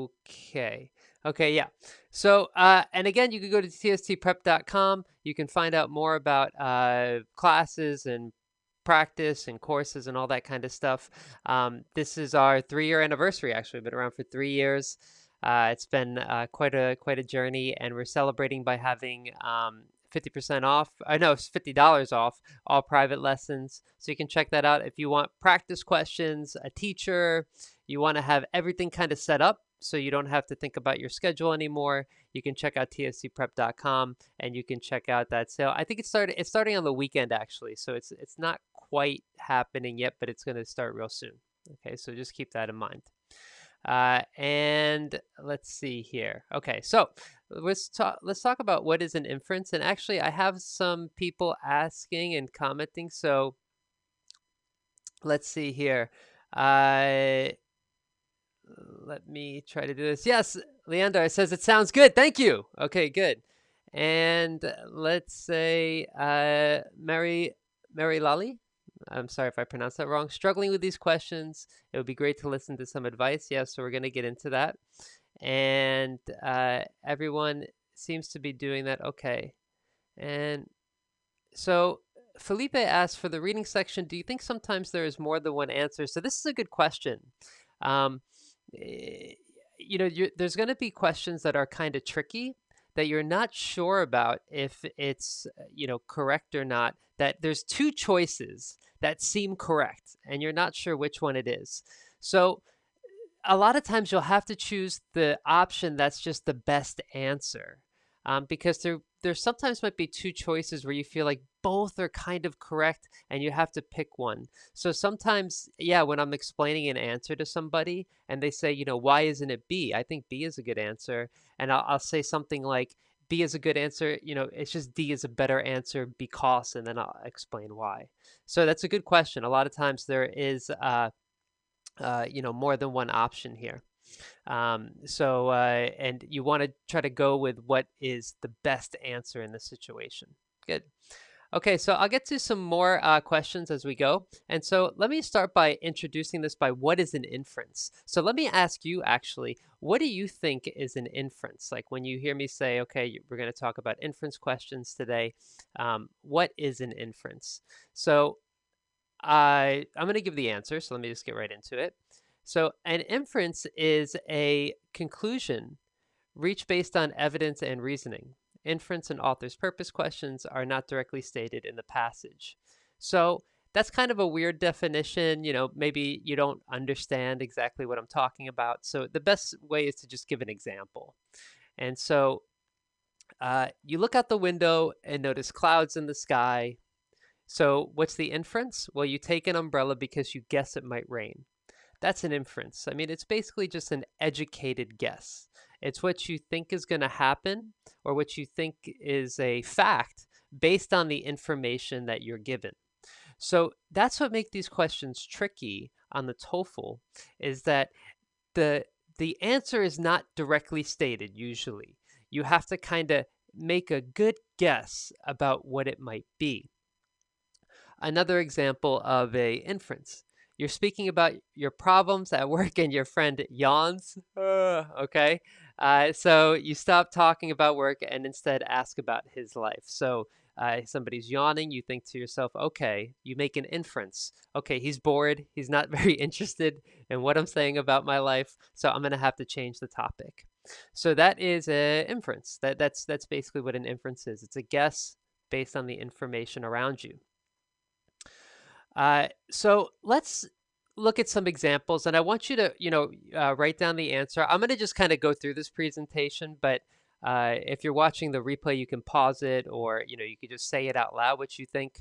Okay. Okay, yeah. So, and again, you can go to tstprep.com. You can find out more about classes and practice and courses and all that kind of stuff. This is our 3-year anniversary. Actually, we've been around for 3 years. It's been quite a journey, and we're celebrating by having 50% off. I know it's $50 off all private lessons. So you can check that out if you want practice questions, a teacher. You want to have everything kind of set up so you don't have to think about your schedule anymore. You can check out tstprep.com and you can check out that sale. I think it's starting on the weekend actually, so it's not quite happening yet, but it's going to start real soon. Okay, so just keep that in mind. And let's see here. Okay, so let's talk about what is an inference. And actually, I have some people asking and commenting. So let's see here. Let me try to do this. Yes, Leander says it sounds good. Thank you. Okay, good. And let's say Mary Lally. I'm sorry if I pronounced that wrong. Struggling with these questions. It would be great to listen to some advice. Yeah, so we're going to get into that. And everyone seems to be doing that. Okay. And so Felipe asked for the reading section, do you think sometimes there is more than one answer? So this is a good question. You know, there's going to be questions that are kind of tricky that you're not sure about if it's, you know, correct or not, that there's two choices that seem correct and you're not sure which one it is. So a lot of times you'll have to choose the option that's just the best answer, because there sometimes might be two choices where you feel like both are kind of correct and you have to pick one. So sometimes, yeah, when I'm explaining an answer to somebody and they say, you know, why isn't it B? I think B is a good answer. And I'll say something like, B is a good answer, you know, it's just D is a better answer because, and then I'll explain why. So that's a good question. A lot of times there is, you know, more than one option here. And you want to try to go with what is the best answer in this situation. Good. Okay, so I'll get to some more questions as we go. And so let me start by introducing this by what is an inference. So let me ask you actually, what do you think is an inference? Like when you hear me say, okay, we're going to talk about inference questions today, what is an inference? So I'm going to give the answer, so let me just get right into it. So an inference is a conclusion reached based on evidence and reasoning. Inference and author's purpose questions are not directly stated in the passage. So that's kind of a weird definition. You know, maybe you don't understand exactly what I'm talking about. So the best way is to just give an example. And so you look out the window and notice clouds in the sky. So what's the inference? Well, you take an umbrella because you guess it might rain. That's an inference. I mean, it's basically just an educated guess. It's what you think is going to happen or what you think is a fact based on the information that you're given. So that's what makes these questions tricky on the TOEFL, is that the answer is not directly stated usually. You have to kind of make a good guess about what it might be. Another example of a inference. You're speaking about your problems at work and your friend yawns. Okay. So you stop talking about work and instead ask about his life. So somebody's yawning. You think to yourself, okay, you make an inference. Okay, he's bored. He's not very interested in what I'm saying about my life. So I'm going to have to change the topic. So that is an inference. That's basically what an inference is. It's a guess based on the information around you. So let's look at some examples, and I want you to, you know, write down the answer. I'm going to just kind of go through this presentation, but if you're watching the replay, you can pause it, or, you know, you could just say it out loud what you think.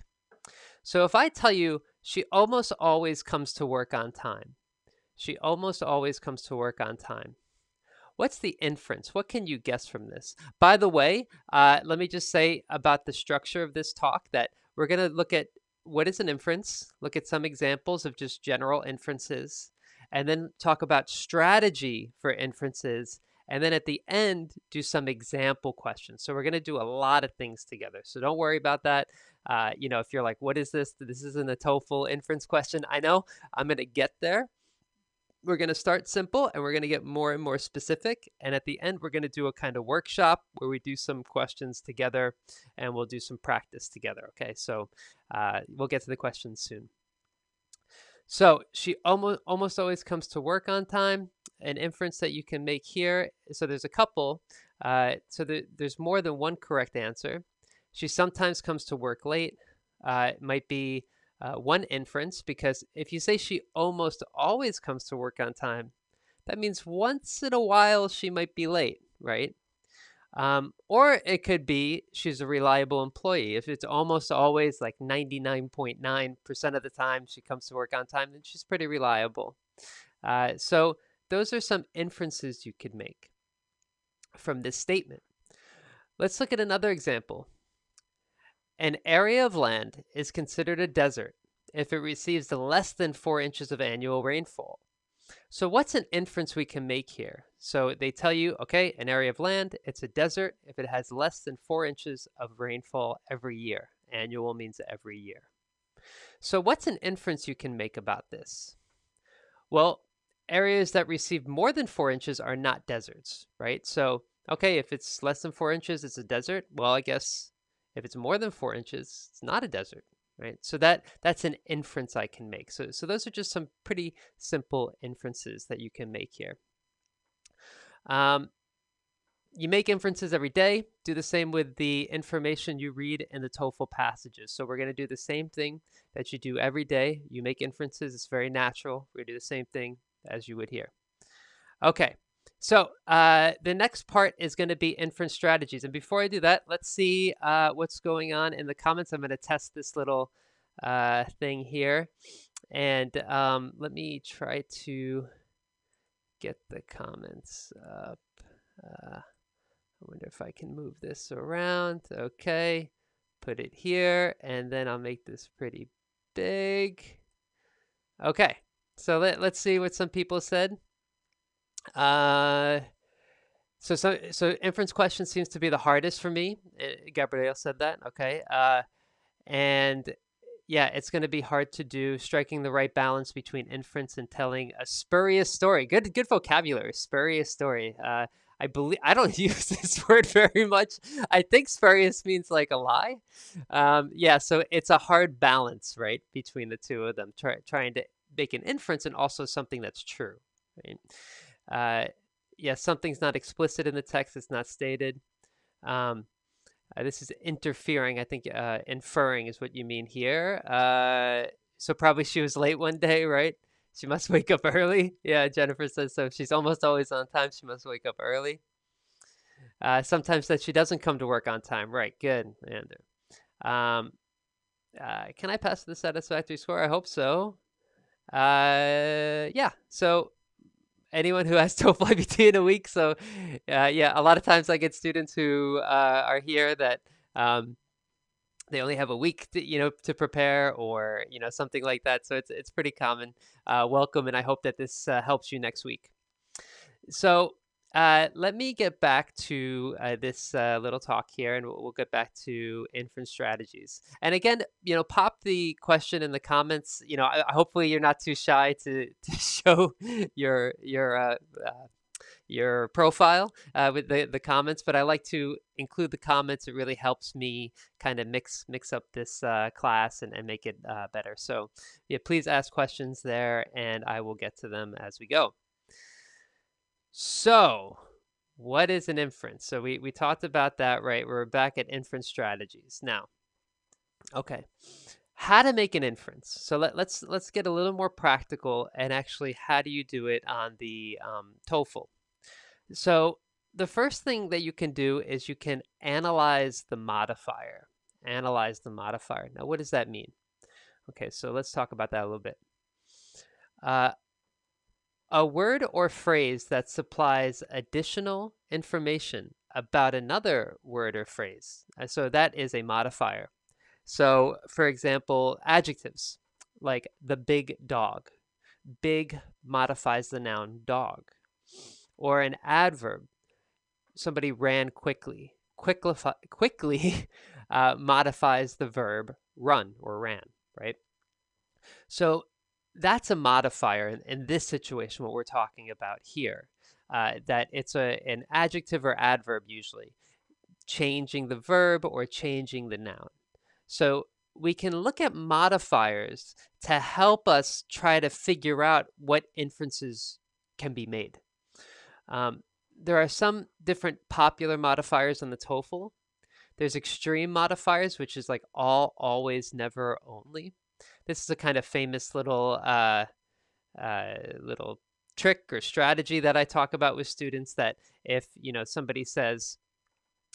So if I tell you, she almost always comes to work on time. She almost always comes to work on time. What's the inference? What can you guess from this? By the way, let me just say about the structure of this talk that we're going to look at what is an inference, look at some examples of just general inferences, and then talk about strategy for inferences, and then at the end, do some example questions. So we're going to do a lot of things together. So don't worry about that. You know, if you're like, what is this? This isn't a TOEFL inference question. I know I'm going to get there. We're going to start simple and we're going to get more and more specific. And at the end, we're going to do a kind of workshop where we do some questions together and we'll do some practice together. Okay, so we'll get to the questions soon. So she almost always comes to work on time. An inference that you can make here. So there's a couple. There's more than one correct answer. She sometimes comes to work late. It might be one inference, because if you say she almost always comes to work on time, that means once in a while she might be late, right? Or it could be she's a reliable employee. If it's almost always like 99.9% of the time she comes to work on time, then she's pretty reliable. So those are some inferences you could make from this statement. Let's look at another example. An area of land is considered a desert if it receives less than 4 inches of annual rainfall. So what's an inference we can make here? So they tell you, okay, an area of land, it's a desert if it has less than 4 inches of rainfall every year. Annual means every year. So what's an inference you can make about this? Well, areas that receive more than 4 inches are not deserts, right? So, okay, if it's less than 4 inches, it's a desert. Well, I guess if it's more than 4 inches, it's not a desert, right? So that's an inference I can make. So those are just some pretty simple inferences that you can make here. You make inferences every day. Do the same with the information you read in the TOEFL passages. So we're going to do the same thing that you do every day. You make inferences. It's very natural. We're going to do the same thing as you would here. Okay, so the next part is going to be inference strategies. And before I do that, let's see what's going on in the comments. I'm going to test this little thing here. And let me try to get the comments up. I wonder if I can move this around. Okay, put it here, and then I'll make this pretty big. Okay, so let's see what some people said. So inference question seems to be the hardest for me. Gabrielle said that. Okay, and yeah, it's going to be hard to do, striking the right balance between inference and telling a spurious story. Good vocabulary, spurious story. I believe I don't use this word very much. I think spurious means like a lie. Yeah, so it's a hard balance, right, between the two of them, trying to make an inference and also something that's true. Right? Yeah, something's not explicit in the text; it's not stated. This is interfering. I think inferring is what you mean here. So probably she was late one day, right? She must wake up early. Yeah, Jennifer says so. She's almost always on time. She must wake up early. Sometimes that she doesn't come to work on time. Right, good, Andrew. Can I pass the satisfactory score? I hope so. Yeah, so anyone who has TOEFL IBT in a week. So yeah, a lot of times I get students who are here that they only have a week to prepare, or something like that. So it's pretty common. Welcome, and I hope that this helps you next week. So let me get back to this little talk here, and we'll get back to inference strategies. And again, pop the question in the comments. Hopefully you're not too shy to show your profile with the comments, but I like to include the comments. It really helps me kind of mix up this class and make it better. So yeah, please ask questions there, and I will get to them as we go. So what is an inference? So we talked about that, right? We're back at inference strategies now. Okay, how to make an inference. So let's get a little more practical, and actually, how do you do it on the TOEFL? So the first thing that you can do is you can analyze the modifier. Analyze the modifier. Now, what does that mean? Okay, so let's talk about that a little bit. A word or phrase that supplies additional information about another word or phrase. So that is a modifier. So, for example, adjectives like the big dog. Big modifies the noun dog. Or an adverb. Somebody ran quickly. Quickly modifies the verb run or ran, right? So that's a modifier in this situation, what we're talking about here. That it's an adjective or adverb usually, changing the verb or changing the noun. So we can look at modifiers to help us try to figure out what inferences can be made. Um, there are some different popular modifiers on the TOEFL. There's extreme modifiers, which is like all, always, never, only. This is a kind of famous little trick or strategy that I talk about with students, that if somebody says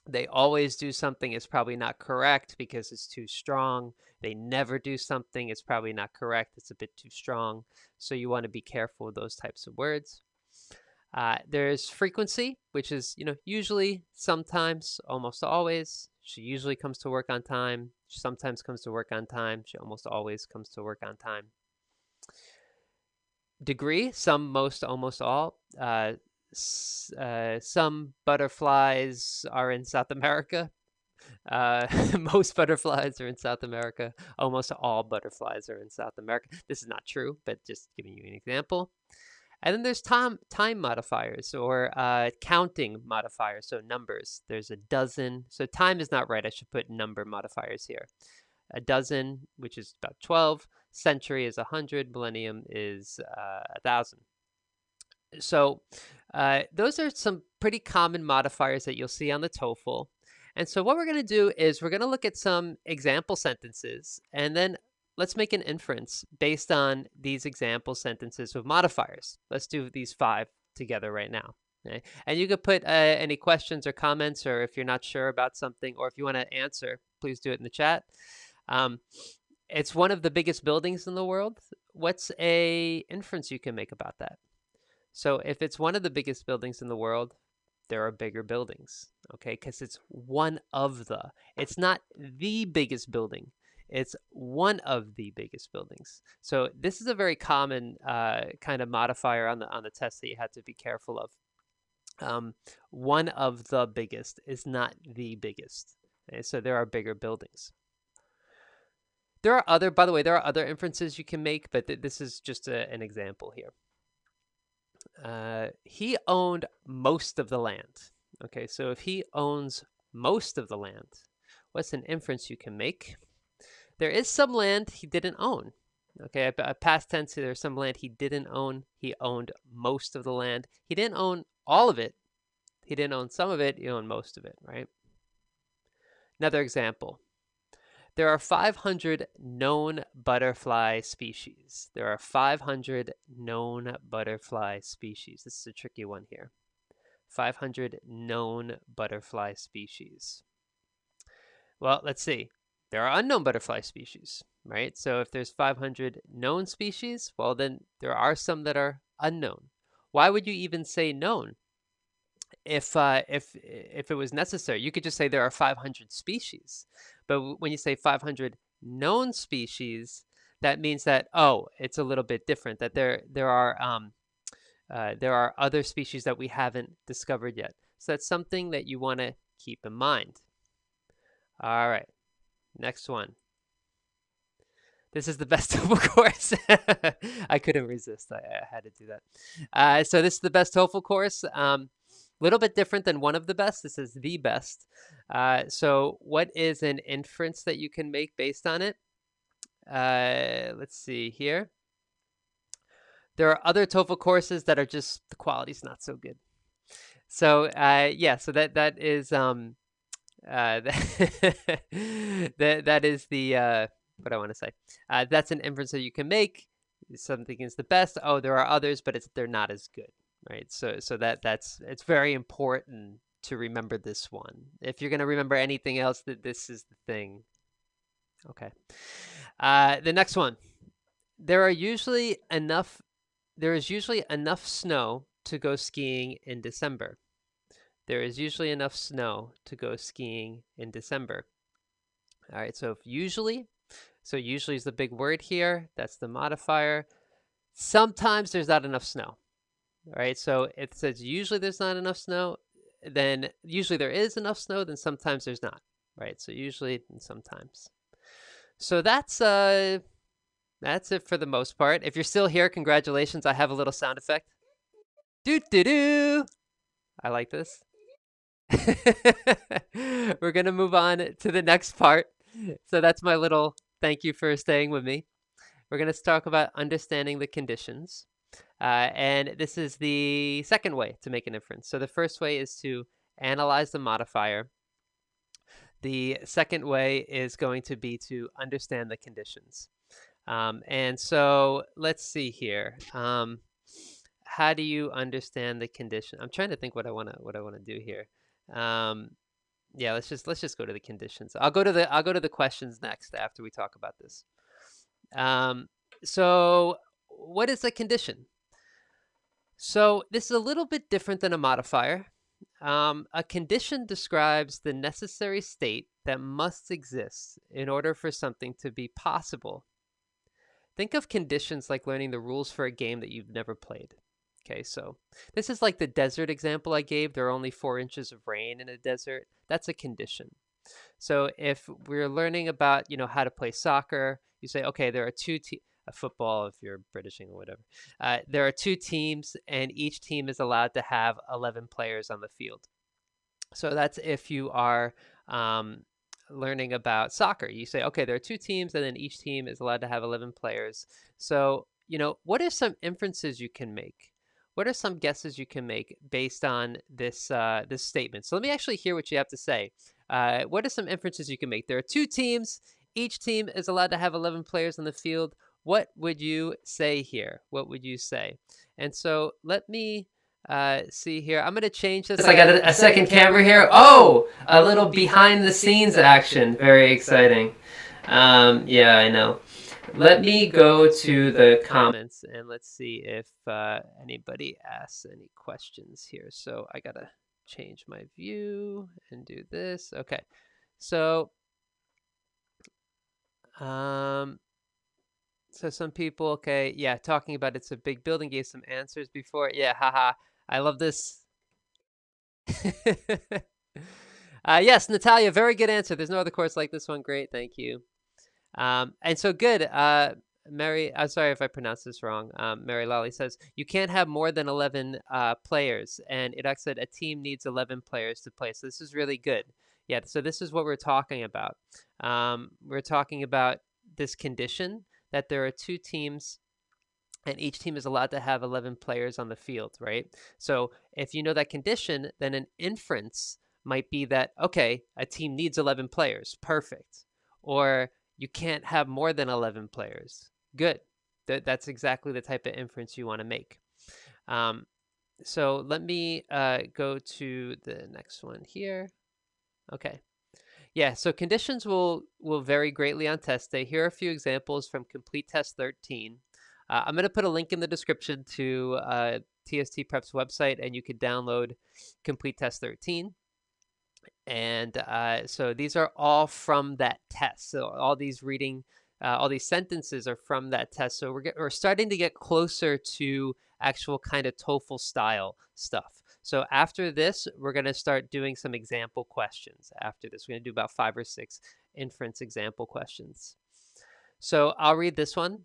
they always do something, it's probably not correct because it's too strong. They never do something, it's probably not correct, it's a bit too strong. So you want to be careful with those types of words. There's frequency, which is usually, sometimes, almost always. She usually comes to work on time. She sometimes comes to work on time. She almost always comes to work on time. Degree, some, most, almost all. Some butterflies are in South America. Most butterflies are in South America. Almost all butterflies are in South America. This is not true, but just giving you an example. And then there's time modifiers, or counting modifiers, so numbers. There's a dozen. So time is not right. I should put number modifiers here. A dozen, which is about 12. Century is 100. Millennium is 1,000. So those are some pretty common modifiers that you'll see on the TOEFL. And so what we're going to do is we're going to look at some example sentences, and then let's make an inference based on these example sentences with modifiers. Let's do these 5 together right now. Okay? And you could put any questions or comments, or if you're not sure about something, or if you want to answer, please do it in the chat. It's one of the biggest buildings in the world. What's a inference you can make about that? So if it's one of the biggest buildings in the world, there are bigger buildings, okay? Because it's one of the. It's not the biggest building. It's one of the biggest buildings. So this is a very common kind of modifier on the test that you have to be careful of. One of the biggest is not the biggest. Okay? So there are bigger buildings. By the way, there are other inferences you can make, but this is just an example here. He owned most of the land. Okay, so if he owns most of the land, what's an inference you can make? There is some land he didn't own. Okay, a past tense, there's some land he didn't own. He owned most of the land. He didn't own all of it. He didn't own some of it. He owned most of it, right? Another example. There are 500 known butterfly species. There are 500 known butterfly species. This is a tricky one here. 500 known butterfly species. Well, let's see. There are unknown butterfly species, right? So if there's 500 known species, well, then there are some that are unknown. Why would you even say known? If it was necessary, you could just say there are 500 species. But when you say 500 known species, that means that, oh, it's a little bit different, that there are other species that we haven't discovered yet. So that's something that you want to keep in mind. All right, next one. This is the best TOEFL course. I couldn't resist. I had to do that. So this is the best TOEFL course. Little bit different than one of the best. This is the best. So what is an inference that you can make based on it? Let's see here. There are other TOEFL courses that are just, the quality's not so good. So yeah, so that is that is the what I want to say. That's an inference that you can make. Something is the best. Oh, there are others, but they're not as good. Right, so it's very important to remember this one. If you're going to remember anything else, that this is the thing. Okay. The next one. There is usually enough snow to go skiing in December. There is usually enough snow to go skiing in December. All right, so usually is the big word here. That's the modifier. Sometimes there's not enough snow. All right, so it says usually there's not enough snow, then usually there is enough snow, then sometimes there's not, right? So usually and sometimes. So that's That's it for the most part. If you're still here, congratulations. I have a little sound effect. Doo doo doo. I like this. We're going to move on to the next part. So that's my little thank you for staying with me. We're going to talk about understanding the conditions. And this is the second way to make an inference. So the first way is to analyze the modifier. The second way is going to be to understand the conditions. And so let's see here. How do you understand the condition? I'm trying to think what I want to do here. Yeah, let's just go to the conditions. I'll go to the questions next after we talk about this. Um, so what is a condition? So this is a little bit different than a modifier. A condition describes the necessary state that must exist in order for something to be possible. Think of conditions like learning the rules for a game that you've never played. Okay, so this is like the desert example I gave. There are only 4 inches of rain in a desert. That's a condition. So if we're learning about, how to play soccer, you say, okay, there are football if you're Britishing or whatever. There are 2 teams, and each team is allowed to have 11 players on the field. So that's if you are um, learning about soccer. You say, okay, there are 2 teams, and then each team is allowed to have 11 players. So, what are some inferences you can make? What are some guesses you can make based on this statement? So let me actually hear what you have to say. What are some inferences you can make? There are 2 teams. Each team is allowed to have 11 players on the field. What would you say here? What would you say? And so let me see here. I'm going to change this. I got a second camera here. Oh, a little behind the scenes action. Very exciting. Yeah, I know. Let me go to the comments and let's see if anybody asks any questions here. So I got to change my view and do this. Okay. So, so some people, okay, yeah, talking about it's a big building, gave some answers before. Yeah, haha. I love this. Yes, Natalia, very good answer. There's no other course like this one. Great, thank you. And so good. Mary, I'm sorry if I pronounced this wrong. Mary Lally says you can't have more than 11 players, and it actually said a team needs 11 players to play. So this is really good. Yeah. So this is what we're talking about. We're talking about this condition that there are 2 teams and each team is allowed to have 11 players on the field, right? So if you know that condition, then an inference might be that, okay, a team needs 11 players. Perfect. Or you can't have more than 11 players. Good. That's exactly the type of inference you want to make. So let me go to the next one here. Okay. Yeah, so conditions will vary greatly on test day. Here are a few examples from Complete Test 13. I'm going to put a link in the description to TST Prep's website, and you could download Complete Test 13. And so these are all from that test. So all these all these sentences are from that test. So we're starting to get closer to actual kind of TOEFL style stuff. So after this, we're going to start doing some example questions. After this, we're going to do about 5 or 6 inference example questions. So I'll read this one.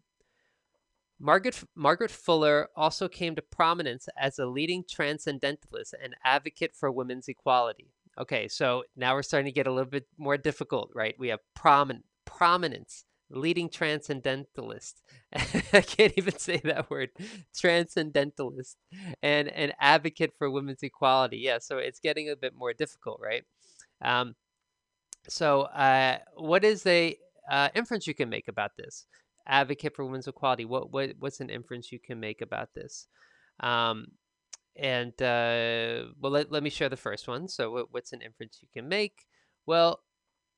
Margaret Fuller also came to prominence as a leading transcendentalist and advocate for women's equality. Okay, so now we're starting to get a little bit more difficult, right? We have prominence, leading transcendentalist. I can't even say that word, transcendentalist, and an advocate for women's equality. Yeah, so it's getting a bit more difficult, right? So what is a inference you can make about this? Advocate for women's equality. What's an inference you can make about this? And well, let me share the first one. So what's an inference you can make? Well,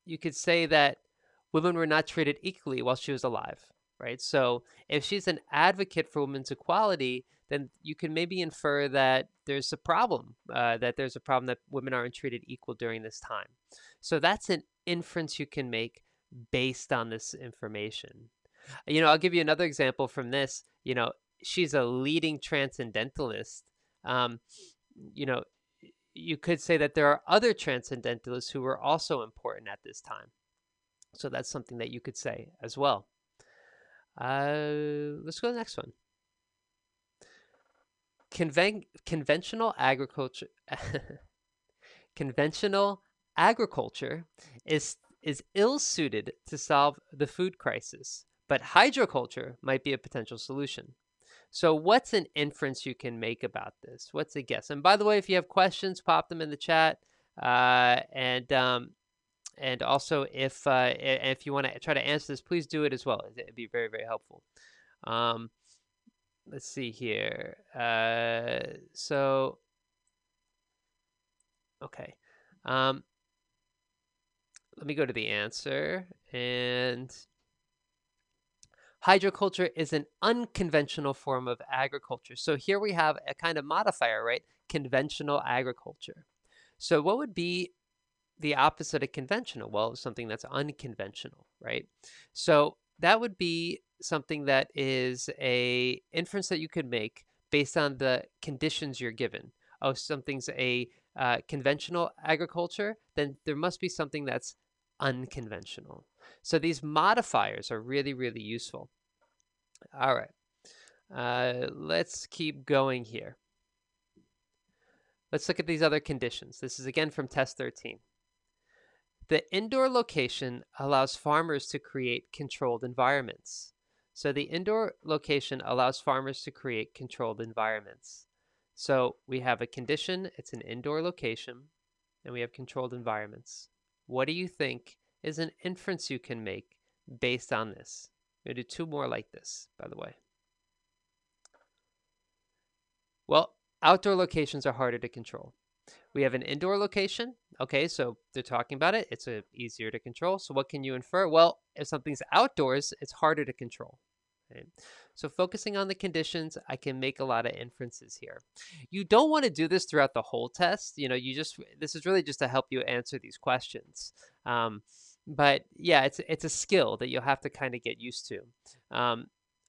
you could say that women were not treated equally while she was alive, right? So if she's an advocate for women's equality, then you can maybe infer that there's a problem, that women aren't treated equal during this time. So that's an inference you can make based on this information. I'll give you another example from this. She's a leading transcendentalist. Um, you know, you could say that there are other transcendentalists who were also important at this time. So that's something that you could say as well. Let's go to the next one. Conventional agriculture. Conventional agriculture is ill-suited to solve the food crisis, but hydroculture might be a potential solution. So what's an inference you can make about this? What's a guess? And by the way, if you have questions, pop them in the chat. And also if you want to try to answer this, please do it as well. It'd be very, very helpful. Um, let's see here. Okay. Um, let me go to the answer. And hydroculture is an unconventional form of agriculture. So here we have a kind of modifier, right? Conventional agriculture. So what would be the opposite of conventional? Well, something that's unconventional, right? So that would be something that is a inference that you could make based on the conditions you're given. Oh, something's a conventional agriculture, then there must be something that's unconventional. So these modifiers are really, really useful. All right, let's keep going here. Let's look at these other conditions. This is again from test 13. The indoor location allows farmers to create controlled environments. So the indoor location allows farmers to create controlled environments. So we have a condition, it's an indoor location, and we have controlled environments. What do you think is an inference you can make based on this? I'm going to do two more like this, by the way. Well, outdoor locations are harder to control. We have an indoor location. Okay, so they're talking about it. It's easier to control. So what can you infer? Well, if something's outdoors, it's harder to control. Right? So focusing on the conditions, I can make a lot of inferences here. You don't want to do this throughout the whole test. This is really just to help you answer these questions. But yeah, it's a skill that you'll have to kind of get used to.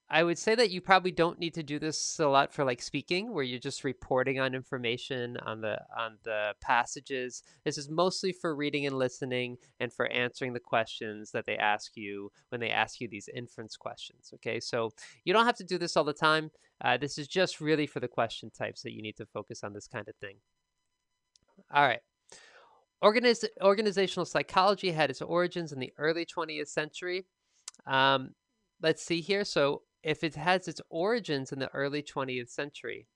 I would say that you probably don't need to do this a lot for like speaking, where you're just reporting on information on the passages. This is mostly for reading and listening and for answering the questions that they ask you when they ask you these inference questions. Okay, so you don't have to do this all the time. This is just really for the question types that you need to focus on this kind of thing. All right. Organizational psychology had its origins in the early 20th century. Let's see here. So if it has its origins in the early 20th century,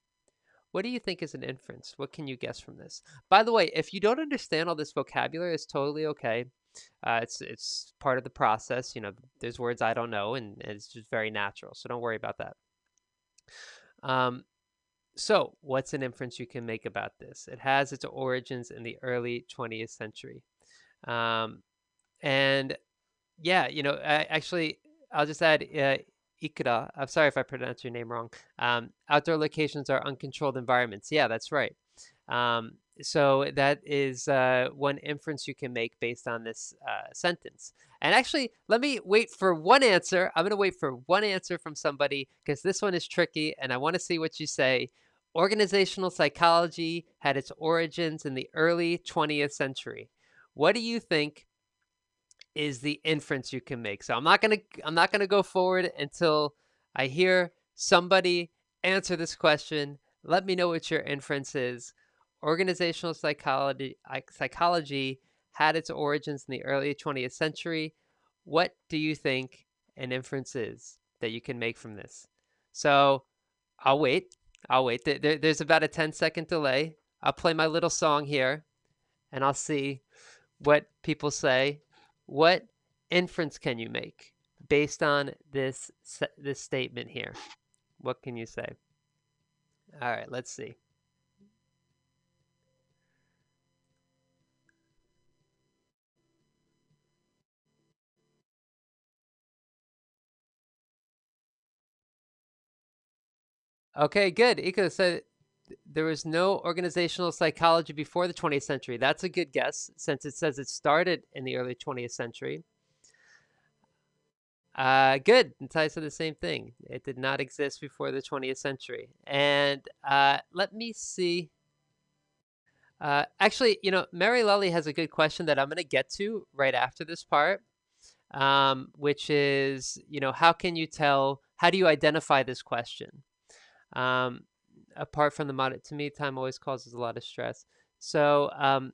what do you think is an inference? What can you guess from this? By the way, if you don't understand all this vocabulary, it's totally okay. It's part of the process. There's words I don't know, and it's just very natural. So don't worry about that. So what's an inference you can make about this? It has its origins in the early 20th century. And yeah, actually, I'll just add Ikura. I'm sorry if I pronounced your name wrong. Outdoor locations are uncontrolled environments. Yeah, that's right. So that is one inference you can make based on this sentence. And actually, let me wait for one answer. I'm going to wait for one answer from somebody because this one is tricky and I want to see what you say. Organizational psychology had its origins in the early 20th century. What do you think is the inference you can make? So I'm not gonna go forward until I hear somebody answer this question. Let me know what your inference is. Organizational psychology had its origins in the early 20th century. What do you think an inference is that you can make from this? So I'll wait. There's about a 10-second delay. I'll play my little song here and I'll see what people say. What inference can you make based on this statement here? What can you say? All right, let's see. Okay, good. Ika said there was no organizational psychology before the 20th century. That's a good guess since it says it started in the early 20th century. Good. Natai said the same thing. It did not exist before the 20th century. And let me see. Actually, Mary Lully has a good question that I'm going to get to right after this part. which is, how can you tell, how do you identify this question? Um, Apart from the to me, time always causes a lot of stress. So I'm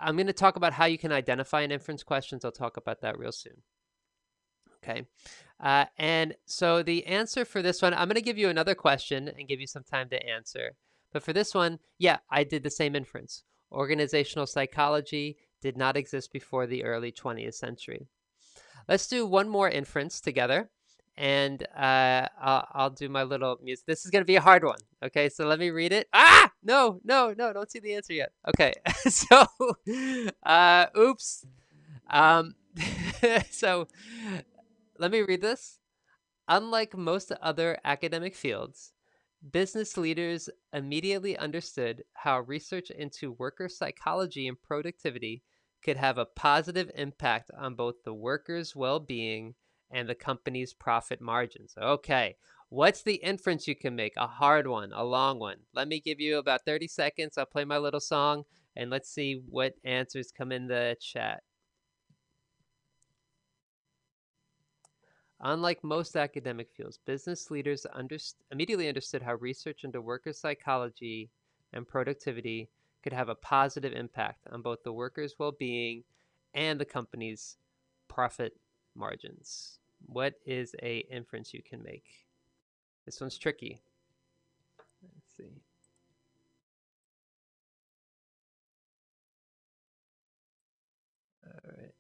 going to talk about how you can identify an inference questions. I'll talk about that real soon. Okay. And so the answer for this one, I'm going to give you another question and give you some time to answer. But for this one, yeah, I did the same inference. Organizational psychology did not exist before the early 20th century. Let's do one more inference together. And I'll do my little music. This is going to be a hard one. Okay, so let me read it. Ah, no, no, no, don't see the answer yet. Okay, so, oops. Um, so let me read this. Unlike most other academic fields, business leaders immediately understood how research into worker psychology and productivity could have a positive impact on both the workers' well being and the company's profit margins. Okay, what's the inference you can make? A hard one, a long one. Let me give you about 30 seconds. I'll play my little song and let's see what answers come in the chat. Unlike most academic fields, business leaders immediately understood how research into worker psychology and productivity could have a positive impact on both the workers' well being and the company's profit margins. What is a inference you can make? This one's tricky. Let's see. All right.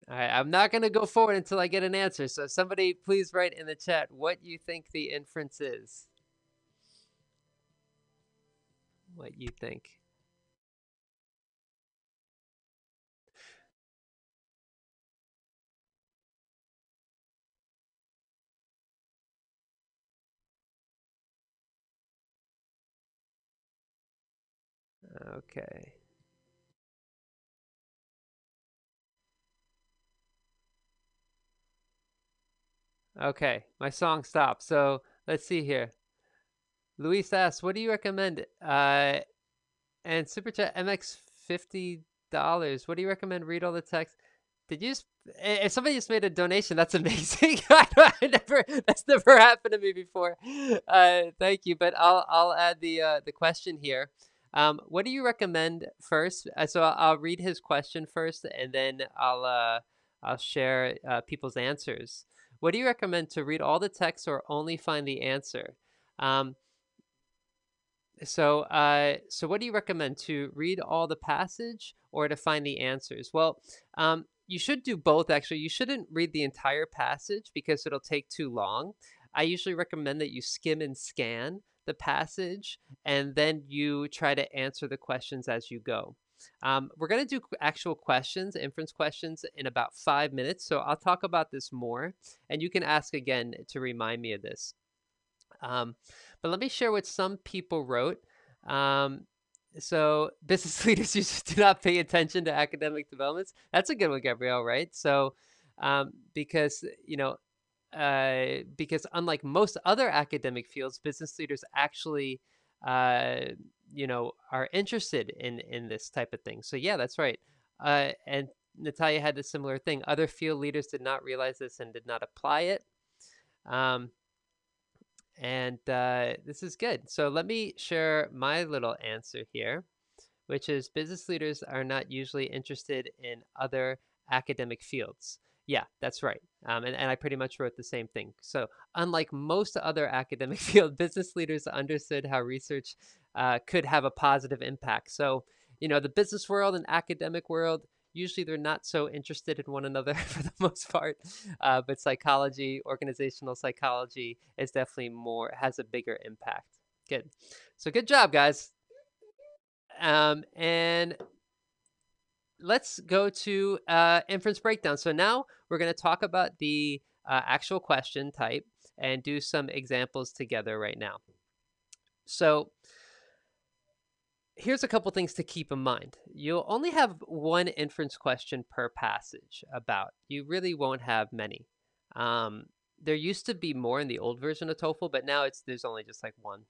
All right, I'm not going to go forward until I get an answer. So somebody please write in the chat what you think the inference is. What you think. Okay. Okay, my song stopped. So let's see here. Luis asks, "What do you recommend?" And super chat MX $50. What do you recommend? Read all the text. Did you just? If somebody just made a donation, that's amazing. That's never happened to me before. Thank you, but I'll add the question here. What do you recommend first? So I'll read his question first, and then I'll share people's answers. What do you recommend, to read all the text or only find the answer? Um, so what do you recommend, to read all the passage or to find the answers? Well, you should do both. Actually, you shouldn't read the entire passage because it'll take too long. I usually recommend that you skim and scan the passage and then you try to answer the questions as you go. We're going to do actual questions, inference questions, in about 5 minutes. So I'll talk about this more and you can ask again to remind me of this. But let me share what some people wrote. So business leaders usually do not pay attention to academic developments. That's a good one, Gabrielle, right? So because, because unlike most other academic fields, business leaders actually, are interested in this type of thing. So yeah, that's right. And Natalia had a similar thing. Other field leaders did not realize this and did not apply it. And this is good. So let me share my little answer here, which is business leaders are not usually interested in other academic fields. Yeah, that's right. And I pretty much wrote the same thing. So unlike most other academic fields, business leaders understood how research could have a positive impact. So, the business world and academic world, usually they're not so interested in one another for the most part. But psychology, organizational psychology, is definitely has a bigger impact. Good. So good job, guys. And let's go to inference breakdown. So now we're going to talk about the actual question type and do some examples together right now. So here's a couple things to keep in mind. You'll only have one inference question per passage about. You really won't have many. There used to be more in the old version of TOEFL, but now there's only just like one.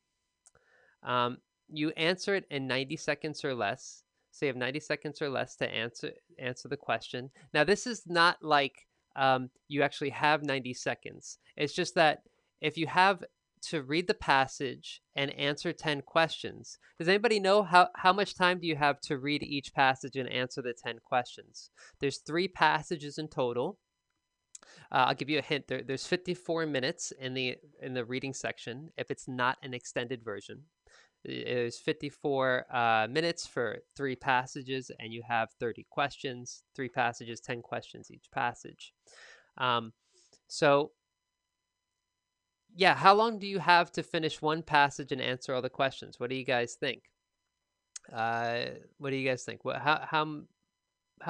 you answer it in 90 seconds or less. So you have 90 seconds or less to answer the question. Now, this is not like you actually have 90 seconds. It's just that if you have to read the passage and answer 10 questions, does anybody know how much time do you have to read each passage and answer the 10 questions? There's 3 passages in total. I'll give you a hint. There's 54 minutes in the reading section if it's not an extended version. There's 54 minutes for 3 passages, and you have 30 questions. 3 passages, 10 questions each passage. So yeah, how long do you have to finish one passage and answer all the questions? What do you guys think? What do you guys think? How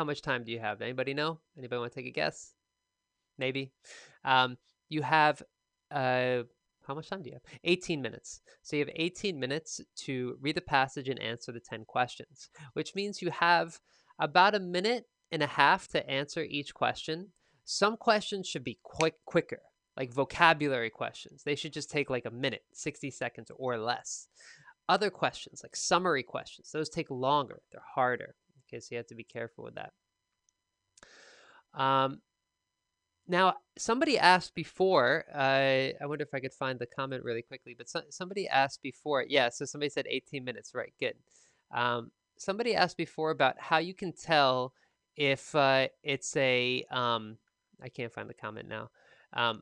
much time do you have? Anybody know? Anybody want to take a guess? Maybe. You have how much time do you have? 18 minutes. So you have 18 minutes to read the passage and answer the 10 questions, which means you have about a minute and a half to answer each question. Some questions should be quicker, like vocabulary questions. They should just take like a minute, 60 seconds or less. Other questions, like summary questions, those take longer. They're harder. Okay, so you have to be careful with that. Now, somebody asked before, I wonder if I could find the comment really quickly, but somebody asked before, yeah, so somebody said 18 minutes, right, good. Somebody asked before about how you can tell if it's I can't find the comment now,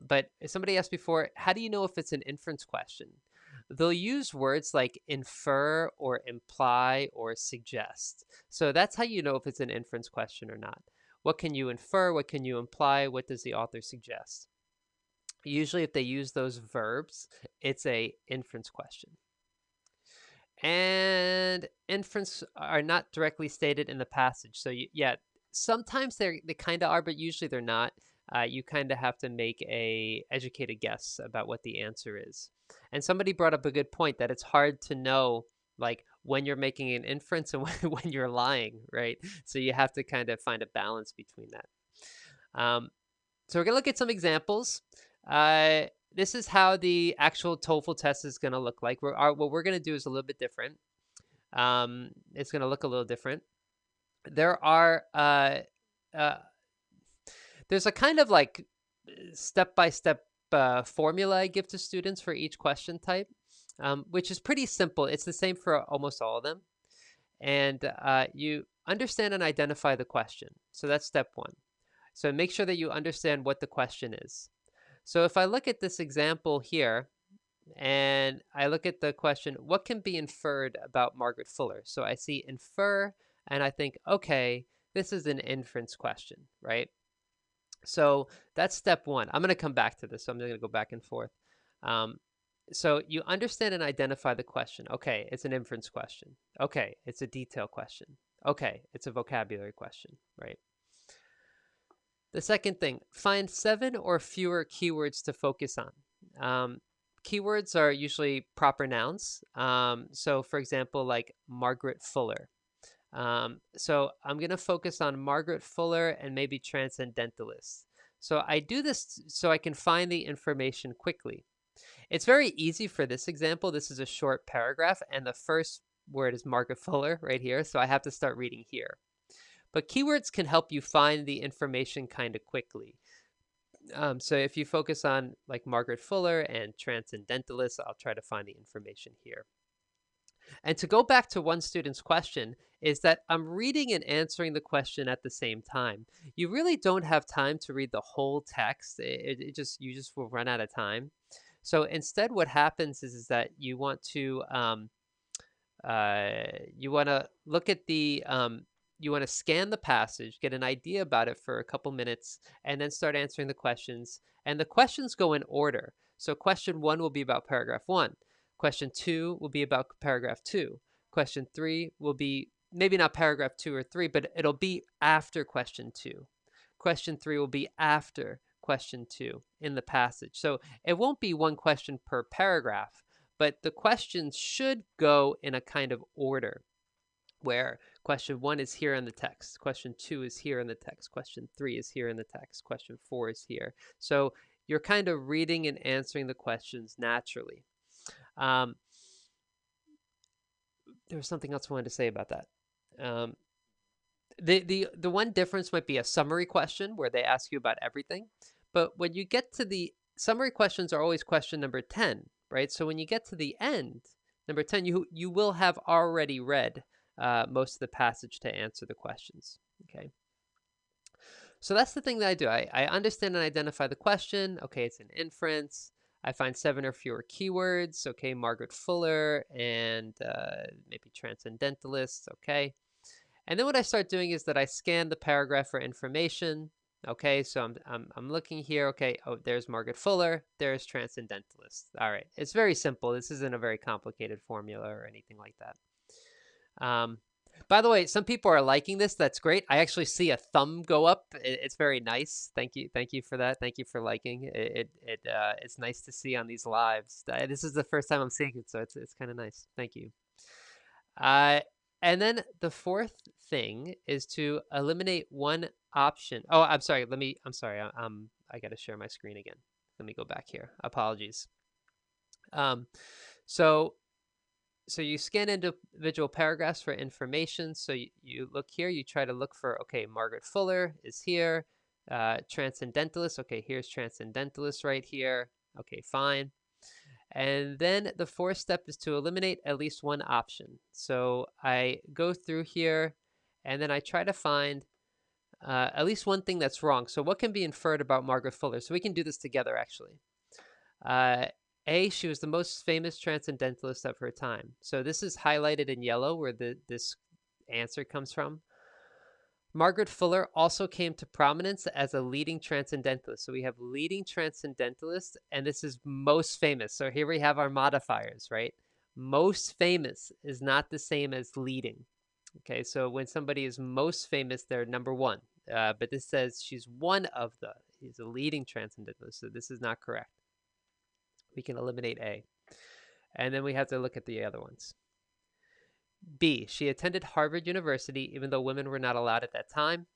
but somebody asked before, how do you know if it's an inference question? They'll use words like infer or imply or suggest. So that's how you know if it's an inference question or not. What can you infer? What can you imply? What does the author suggest? Usually, if they use those verbs, it's a inference question. And inference are not directly stated in the passage. So yeah, sometimes they kind of are, but usually they're not. You kind of have to make a educated guess about what the answer is. And somebody brought up a good point that it's hard to know like when you're making an inference and when you're lying, right? So you have to kind of find a balance between that. So we're gonna look at some examples. This is how the actual TOEFL test is gonna look like. What we're gonna do is a little bit different. It's gonna look a little different. There are there's a kind of like step-by-step formula I give to students for each question type, which is pretty simple. It's the same for almost all of them. And you understand and identify the question. So that's step 1. So make sure that you understand what the question is. So if I look at this example here, and I look at the question, what can be inferred about Margaret Fuller? So I see infer, and I think, okay, this is an inference question, right? So that's step 1. I'm going to come back to this, so I'm going to go back and forth. So you understand and identify the question. Okay, it's an inference question. Okay, it's a detail question. Okay, it's a vocabulary question, right? The second thing, find 7 or fewer keywords to focus on. Keywords are usually proper nouns. So for example, like Margaret Fuller. So I'm going to focus on Margaret Fuller and maybe transcendentalists. So I do this so I can find the information quickly. It's very easy for this example. This is a short paragraph, and the first word is Margaret Fuller right here, so I have to start reading here. But keywords can help you find the information kind of quickly. So if you focus on like Margaret Fuller and transcendentalists, I'll try to find the information here. And to go back to one student's question is that I'm reading and answering the question at the same time. You really don't have time to read the whole text. You just will run out of time. So instead, what happens is that you want to look at the you want to scan the passage, get an idea about it for a couple minutes, and then start answering the questions. And the questions go in order. So question 1 will be about paragraph 1. Question 2 will be about paragraph 2. Question 3 will be maybe not paragraph 2 or 3, but it'll be after question 2. Question 3 will be after question 2 in the passage. So it won't be one question per paragraph, but the questions should go in a kind of order where question 1 is here in the text, question 2 is here in the text, question 3 is here in the text, question 4 is here. So you're kind of reading and answering the questions naturally. There was something else I wanted to say about that. Um, the one difference might be a summary question where they ask you about everything, but when you get to the summary questions are always question number 10, right? So when you get to the end, number 10, you will have already read most of the passage to answer the questions. Okay. So that's the thing that I do. I understand and identify the question. Okay, it's an inference. I find 7 or fewer keywords. Okay, Margaret Fuller and maybe transcendentalists. Okay. And then what I start doing is that I scan the paragraph for information. Okay, so I'm looking here. Okay, oh, there's Margaret Fuller. There's transcendentalist. All right, it's very simple. This isn't a very complicated formula or anything like that. By the way, some people are liking this. That's great. I actually see a thumb go up. It's very nice. Thank you for that. Thank you for liking. It's nice to see on these lives. This is the first time I'm seeing it, so it's kind of nice. Thank you. Uh, and then the fourth thing is to eliminate one option. Oh, I'm sorry. I'm sorry. I got to share my screen again. Let me go back here. Apologies. So you scan individual paragraphs for information. So you look here, you try to look for, okay, Margaret Fuller is here. Transcendentalist. Okay, here's transcendentalist right here. Okay, fine. And then the fourth step is to eliminate at least one option. So I go through here and then I try to find at least one thing that's wrong. So what can be inferred about Margaret Fuller? So we can do this together, actually. A, she was the most famous transcendentalist of her time. So this is highlighted in yellow where this answer comes from. Margaret Fuller also came to prominence as a leading transcendentalist. So we have leading transcendentalist, and this is most famous. So here we have our modifiers, right? Most famous is not the same as leading. Okay, so when somebody is most famous, they're number one. But this says she's one of he's a leading transcendentalist. So this is not correct. We can eliminate A. And then we have to look at the other ones. B, she attended Harvard University even though women were not allowed at that time.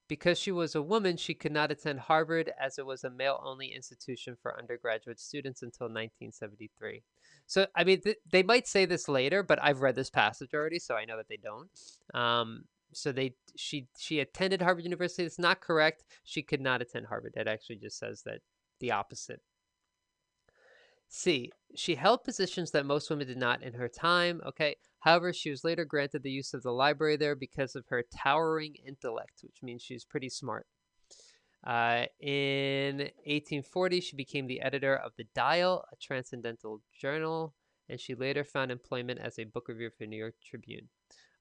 Because she was a woman, she could not attend Harvard as it was a male-only institution for undergraduate students until 1973. So, I mean, they might say this later, but I've read this passage already, so I know that they don't. So she attended Harvard University. It's not correct. She could not attend Harvard. It actually just says that the opposite. C, she held positions that most women did not in her time. Okay. However, she was later granted the use of the library there because of her towering intellect, which means she's pretty smart. In 1840, she became the editor of The Dial, a transcendental journal, and she later found employment as a book reviewer for the New York Tribune.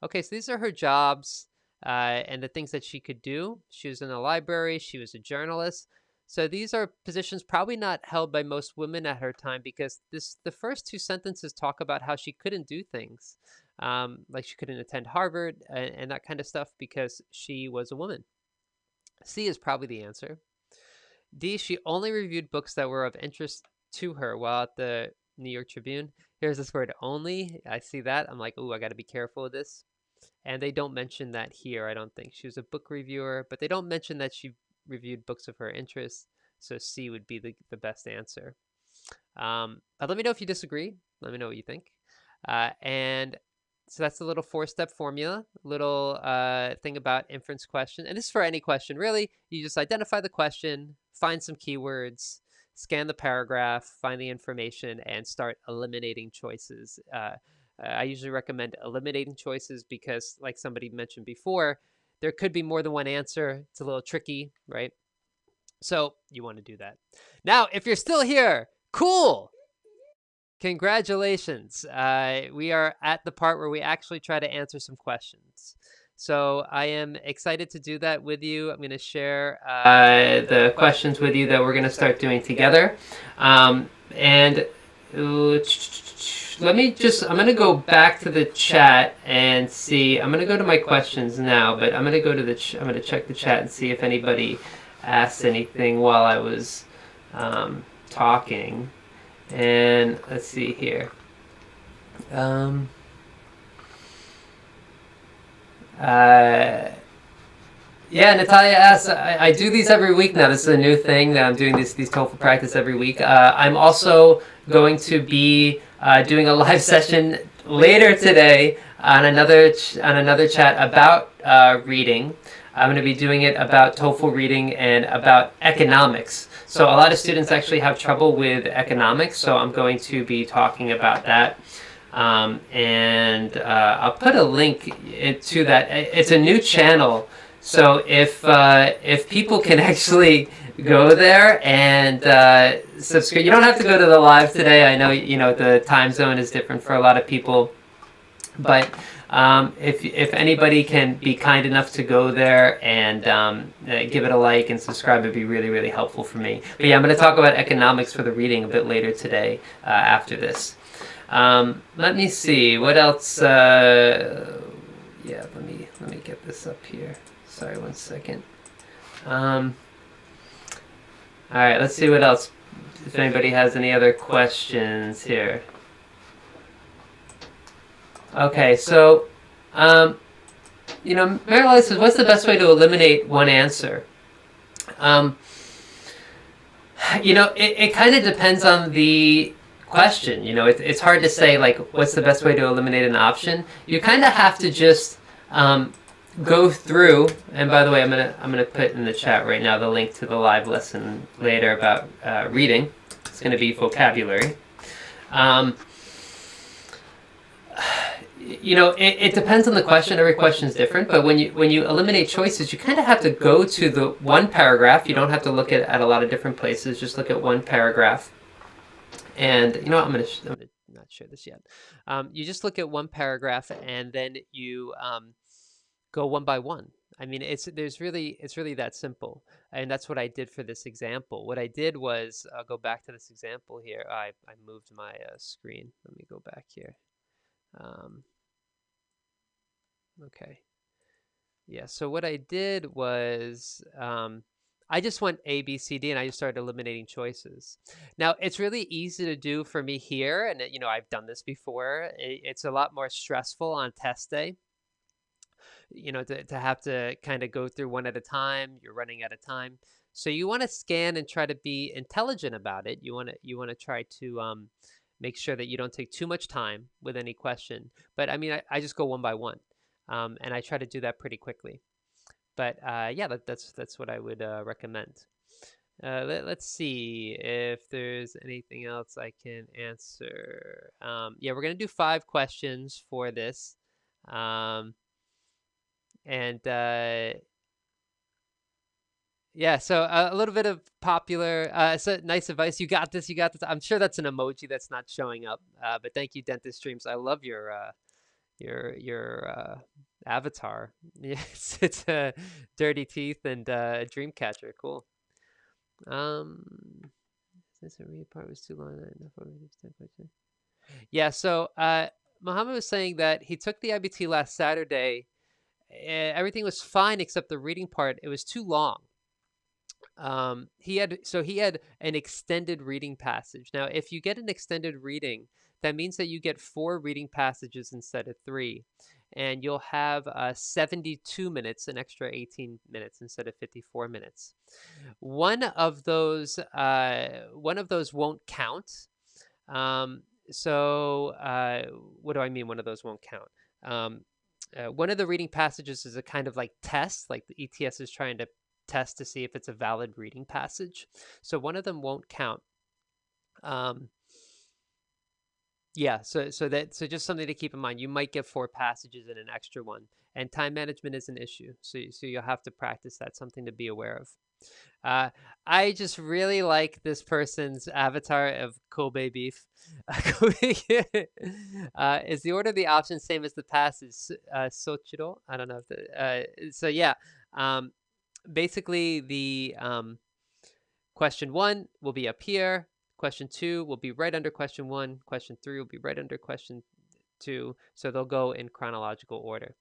Okay, so these are her jobs and the things that she could do. She was in a library. She was a journalist. So these are positions probably not held by most women at her time because the first two sentences talk about how she couldn't do things, like she couldn't attend Harvard and that kind of stuff because she was a woman. C is probably the answer. D, she only reviewed books that were of interest to her while at the New York Tribune. Here's this word only. I see that. I'm like, ooh, I got to be careful with this. And they don't mention that here, I don't think. She was a book reviewer, but they don't mention that she reviewed books of her interest. So C would be the best answer. But let me know if you disagree. Let me know what you think. And so that's a little 4-step formula, little thing about inference question. And this is for any question, really. You just identify the question, find some keywords, scan the paragraph, find the information, and start eliminating choices. I usually recommend eliminating choices because, like somebody mentioned before, there could be more than one answer. It's a little tricky, right? So you want to do that. Now, if you're still here, cool. Congratulations. We are at the part where we actually try to answer some questions. So I am excited to do that with you. I'm going to share the questions with you that we're going to start doing together. And let me I'm going to go back to the chat and see. I'm going to go to my questions now, but I'm going to go to I'm going to check the chat and see if anybody asked anything while I was talking. And let's see here. Yeah, Natalia asks, I do these every week now. This is a new thing that I'm doing these TOEFL practice every week. I'm also going to be doing a live session later today on another chat about reading. I'm going to be doing it about TOEFL reading and about economics. So a lot of students actually have trouble with economics, so I'm going to be talking about that. And I'll put a link to that. It's a new channel, so if people can actually go there and subscribe, you don't have to go to the live today. I know the time zone is different for a lot of people, but if anybody can be kind enough to go there and give it a like and subscribe, it'd be really, really helpful for me. But yeah, I'm going to talk about economics for the reading a bit later today after this. Let me see what else. Yeah, let me get this up here. Sorry, 1 second. All right, let's see what else. If anybody has any other questions here. Okay, so, Marilyn says, what's the best way to eliminate one answer? It kind of depends on the question. It's hard to say, like, what's the best way to eliminate an option. You kind of have to just go through, and by the way, I'm gonna put in the chat right now the link to the live lesson later about reading. It's going to be vocabulary. It depends on the question. Every question is different, but when you eliminate choices, you kind of have to go to the one paragraph. You don't have to look at a lot of different places. Just look at one paragraph. And I'm gonna not share this yet. You just look at one paragraph, and then you go one by one. I mean, it's really that simple, and that's what I did for this example. What I did was, I'll go back to this example here. I moved my screen. Let me go back here. Okay. Yeah, so what I did was I just went A, B, C, D, and I just started eliminating choices. Now, it's really easy to do for me here, and I've done this before. It's a lot more stressful on test day, to have to kind of go through one at a time. You're running out of time. So you want to scan and try to be intelligent about it. You want to try to make sure that you don't take too much time with any question. But I mean, I just go one by one. And I try to do that pretty quickly. But yeah, that's what I would recommend. Let's see if there's anything else I can answer. Yeah, we're going to do 5 questions for this. And yeah, so a little bit of popular, so nice advice. You got this, you got this. I'm sure that's an emoji that's not showing up. But thank you, Dentist Streams. I love your avatar. Yes, it's dirty teeth and a dream catcher. Cool. This read part was too long. Yeah. So Muhammad was saying that he took the IBT last Saturday. Everything was fine except the reading part. It was too long. He had an extended reading passage. Now, if you get an extended reading, that means that you get 4 reading passages instead of 3, and you'll have 72 minutes, an extra 18 minutes instead of 54 minutes. One of those won't count. So what do I mean? One of those won't count. One of the reading passages is a kind of like test, like the ETS is trying to test to see if it's a valid reading passage. So one of them won't count. Yeah, so just something to keep in mind. You might get 4 passages and an extra one, and time management is an issue. So you'll have to practice that. Something to be aware of. I just really like this person's avatar of Kobe beef. Is the order of the options same as the passage? Sochiro? I don't know if so yeah. Basically, the question 1 will be up here. Question 2 will be right under question 1. Question 3 will be right under question 2. So they'll go in chronological order.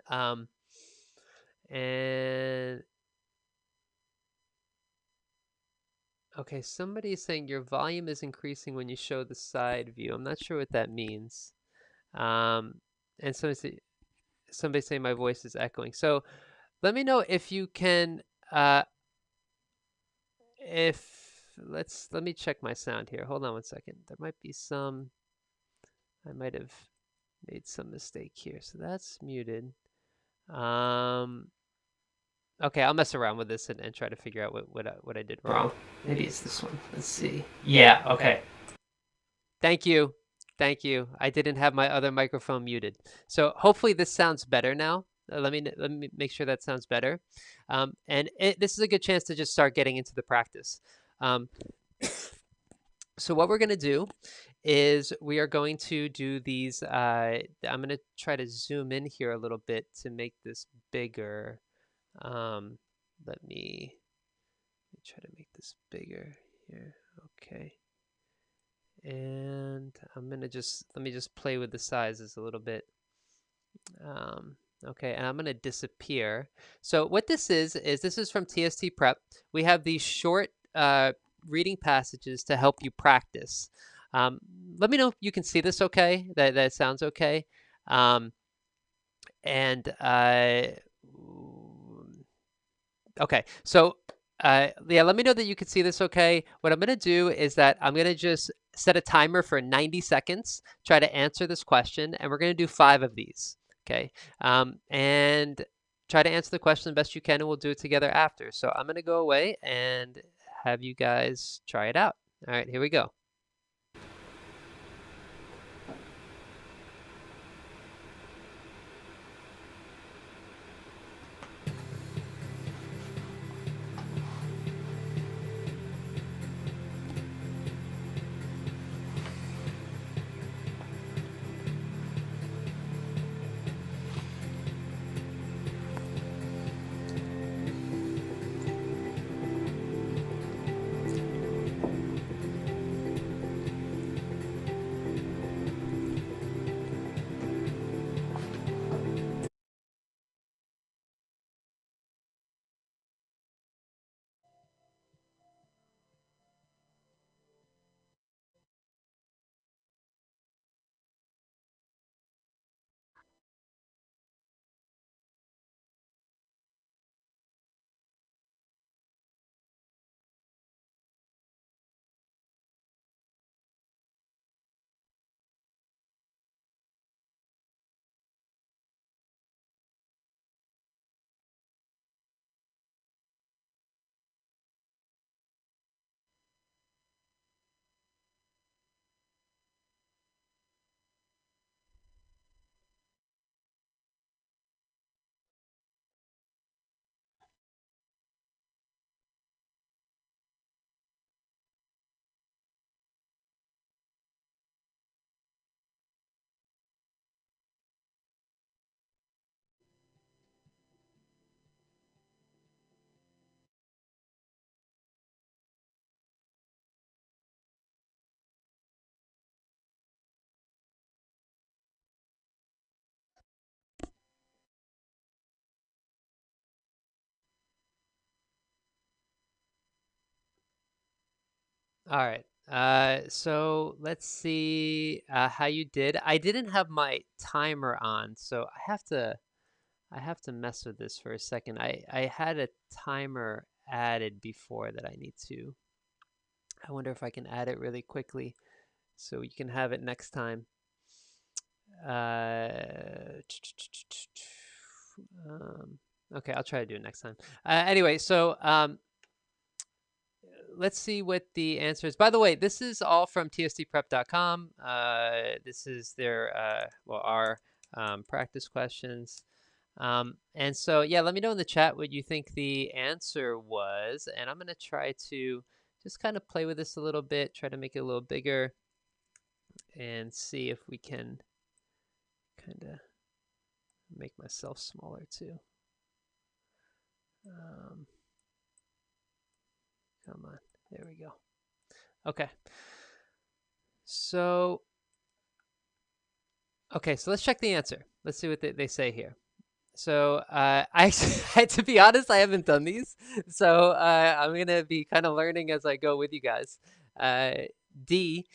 And okay, somebody is saying your volume is increasing when you show the side view. I'm not sure what that means. And somebody saying my voice is echoing. So let me know if you can, if let me check my sound here. Hold on one second. There might be some, I might have made some mistake here. So that's muted. Okay, I'll mess around with this and try to figure out what I did wrong. Maybe it's this one. Let's see. Yeah, okay. Thank you. Thank you. I didn't have my other microphone muted. So hopefully this sounds better now. Let me make sure that sounds better. This is a good chance to just start getting into the practice. So what we're going to do is we are going to do these. I'm going to try to zoom in here a little bit to make this bigger. Let me try to make this bigger here. Okay. And I'm gonna let me just play with the sizes a little bit. Okay, and I'm gonna disappear. So what this is from TST Prep. We have these short reading passages to help you practice. Let me know if you can see this okay, that sounds okay. Okay, so yeah, let me know that you can see this okay. What I'm gonna do is that I'm gonna just set a timer for 90 seconds, try to answer this question, and we're gonna do 5 of these, okay? And try to answer the question the best you can, and we'll do it together after. So I'm gonna go away and have you guys try it out. All right, here we go. All right. So let's see how you did. I didn't have my timer on, so I have to mess with this for a second. I had a timer added before that I need to. I wonder if I can add it really quickly so you can have it next time. Okay, I'll try to do it next time. Anyway, so let's see what the answer is. By the way, this is all from tstprep.com. This is their, our practice questions. And so, yeah, let me know in the chat what you think the answer was. And I'm going to try to just kind of play with this a little bit, try to make it a little bigger and see if we can kind of make myself smaller too. Come on, there we go. Okay. So, so let's check the answer. Let's see what they say here. So to be honest, I haven't done these. So I'm going to be kind of learning as I go with you guys. D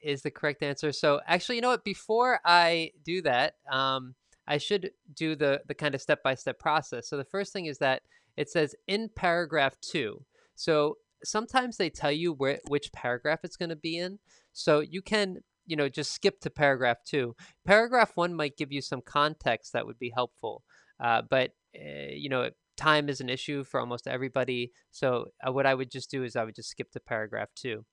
is the correct answer. So actually, you know what? Before I do that, I should do the kind of step-by-step process. So the first thing is that it says in paragraph 2. So sometimes they tell you which paragraph it's going to be in. So you can, just skip to paragraph 2. Paragraph 1 might give you some context that would be helpful. But, time is an issue for almost everybody. So what I would just do is I would just skip to paragraph 2.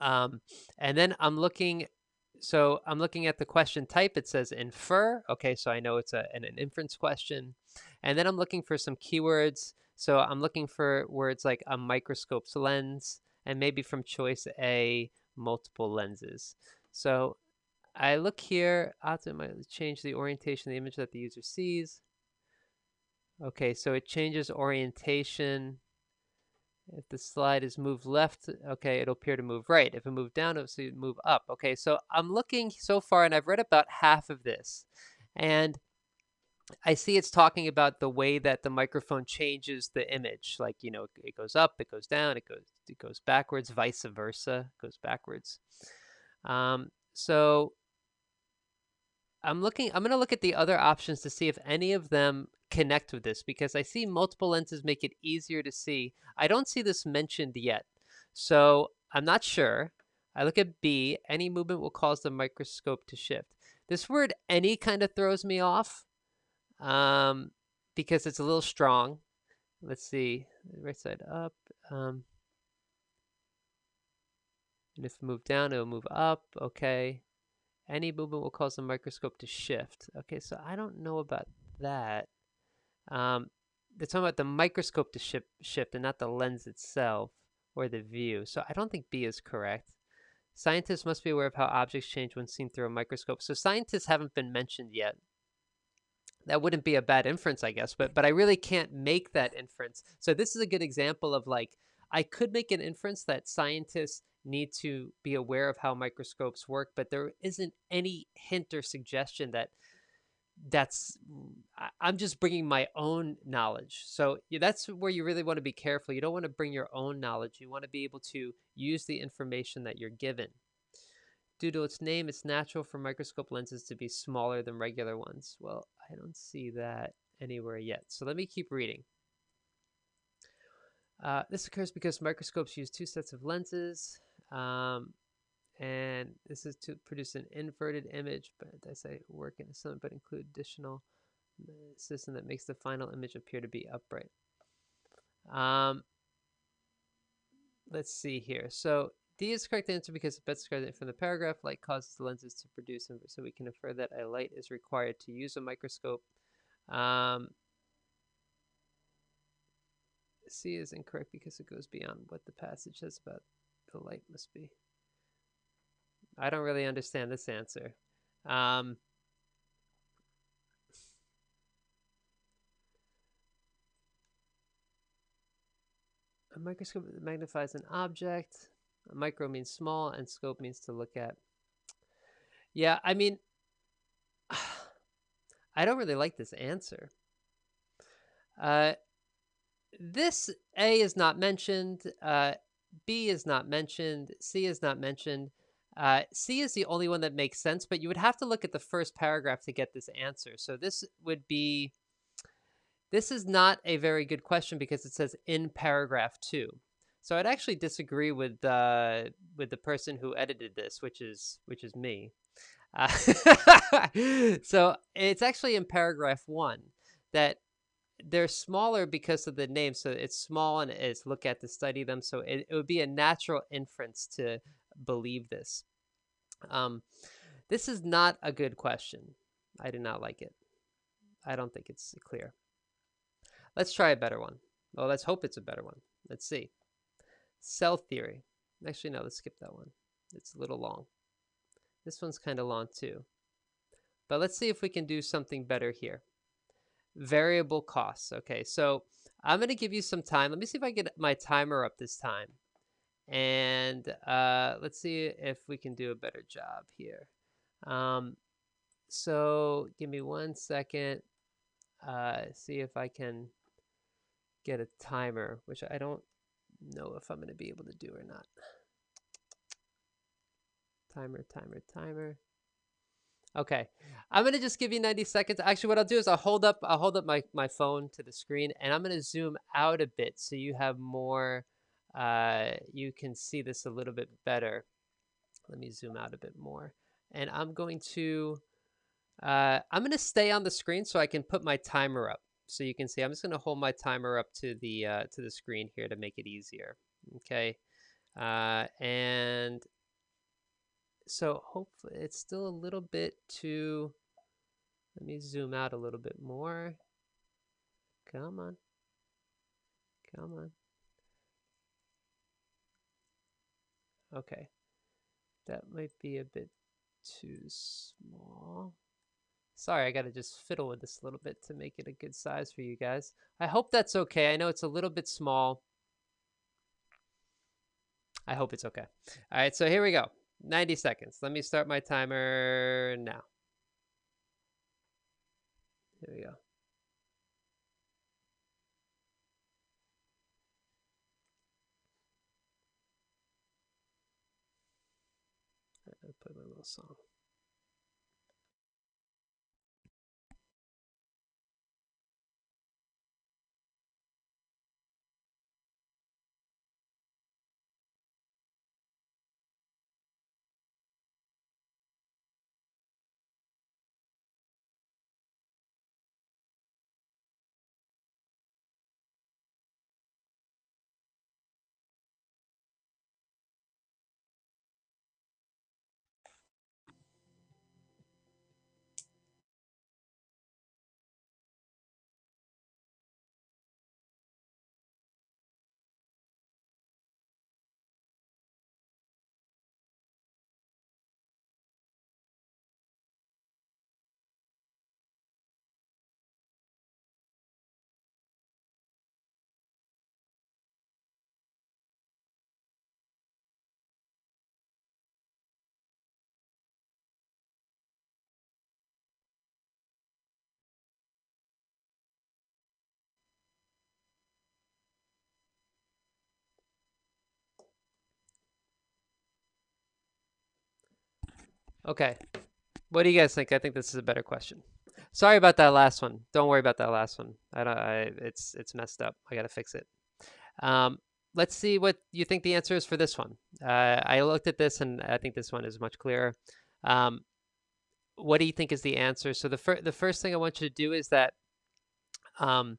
And then I'm looking at the question type. It says infer. Okay, so I know it's an inference question. And then I'm looking for some keywords. So I'm looking for words like a microscope's lens, and maybe from choice A, multiple lenses. So I look here, optimally change the orientation of the image that the user sees. Okay, so it changes orientation. If the slide is moved left, okay, it'll appear to move right. If it moved down, it'll move up. Okay, so I'm looking so far, and I've read about half of this. And I see it's talking about the way that the microphone changes the image. Like, it goes up, it goes down, it goes backwards, vice versa, it goes backwards. So I'm going to look at the other options to see if any of them connect with this, because I see multiple lenses make it easier to see. I don't see this mentioned yet, so I'm not sure. I look at B, any movement will cause the microscope to shift. This word any kind of throws me off because it's a little strong. Let's see, right side up. And if it move down, it'll move up. Okay. Any movement will cause the microscope to shift. Okay, so I don't know about that. They're talking about the microscope to shift and not the lens itself or the view. So I don't think B is correct. Scientists must be aware of how objects change when seen through a microscope. So scientists haven't been mentioned yet. That wouldn't be a bad inference, I guess, but I really can't make that inference. So this is a good example of, like, I could make an inference that scientists need to be aware of how microscopes work, but there isn't any hint or suggestion I'm just bringing my own knowledge. So that's where you really want to be careful. You don't want to bring your own knowledge. You want to be able to use the information that you're given. Due to its name, it's natural for microscope lenses to be smaller than regular ones. Well, I don't see that anywhere yet. So let me keep reading. This occurs because microscopes use 2 sets of lenses. And this is to produce an inverted image, but as I work in something, but include additional system that makes the final image appear to be upright. Let's see here. So D is the correct answer because it best describes it from the paragraph. Light causes the lenses to produce, so we can infer that a light is required to use a microscope. C is incorrect because it goes beyond what the passage says about the light must be. I don't really understand this answer. A microscope magnifies an object. A micro means small, and scope means to look at. Yeah, I mean, I don't really like this answer. This A is not mentioned. B is not mentioned. C is not mentioned. C is the only one that makes sense, but you would have to look at the first paragraph to get this answer. So this is not a very good question because it says in paragraph 2. So I'd actually disagree with the person who edited this, which is me. So it's actually in paragraph 1 that they're smaller because of the name. So it's small and it's look at to study them. So it would be a natural inference to believe this. This is not a good question. I do not like it. I don't think it's clear. Let's try a better one. Well, let's hope it's a better one. Let's see. Cell theory. Actually, no, let's skip that one. It's a little long. This one's kind of long too. But let's see if we can do something better here. Variable costs. Okay, so I'm going to give you some time. Let me see if I get my timer up this time. And let's see if we can do a better job here. So give me 1 second. See if I can get a timer, which I don't know if I'm going to be able to do or not. Timer. Okay, I'm going to just give you 90 seconds. Actually, what I'll do is I'll hold up my phone to the screen, and I'm going to zoom out a bit so you have more you can see this a little bit better. Let me zoom out a bit more. And I'm going to stay on the screen so I can put my timer up. So you can see I'm just going to hold my timer up to the screen here to make it easier. Okay. And so hopefully it's still a little bit too, let me zoom out a little bit more. Come on. Come on. Okay. That might be a bit too small. Sorry, I got to just fiddle with this a little bit to make it a good size for you guys. I hope that's okay. I know it's a little bit small. I hope it's okay. All right, so here we go. 90 seconds. Let me start my timer now. Here we go. I'll play my little song. Okay. What do you guys think? I think this is a better question. Sorry about that last one. Don't worry about that last one. It's messed up. I got to fix it. Um, let's see what you think the answer is for this one. I looked at this and I think this one is much clearer. Um, what do you think is the answer? So the first thing I want you to do is that um,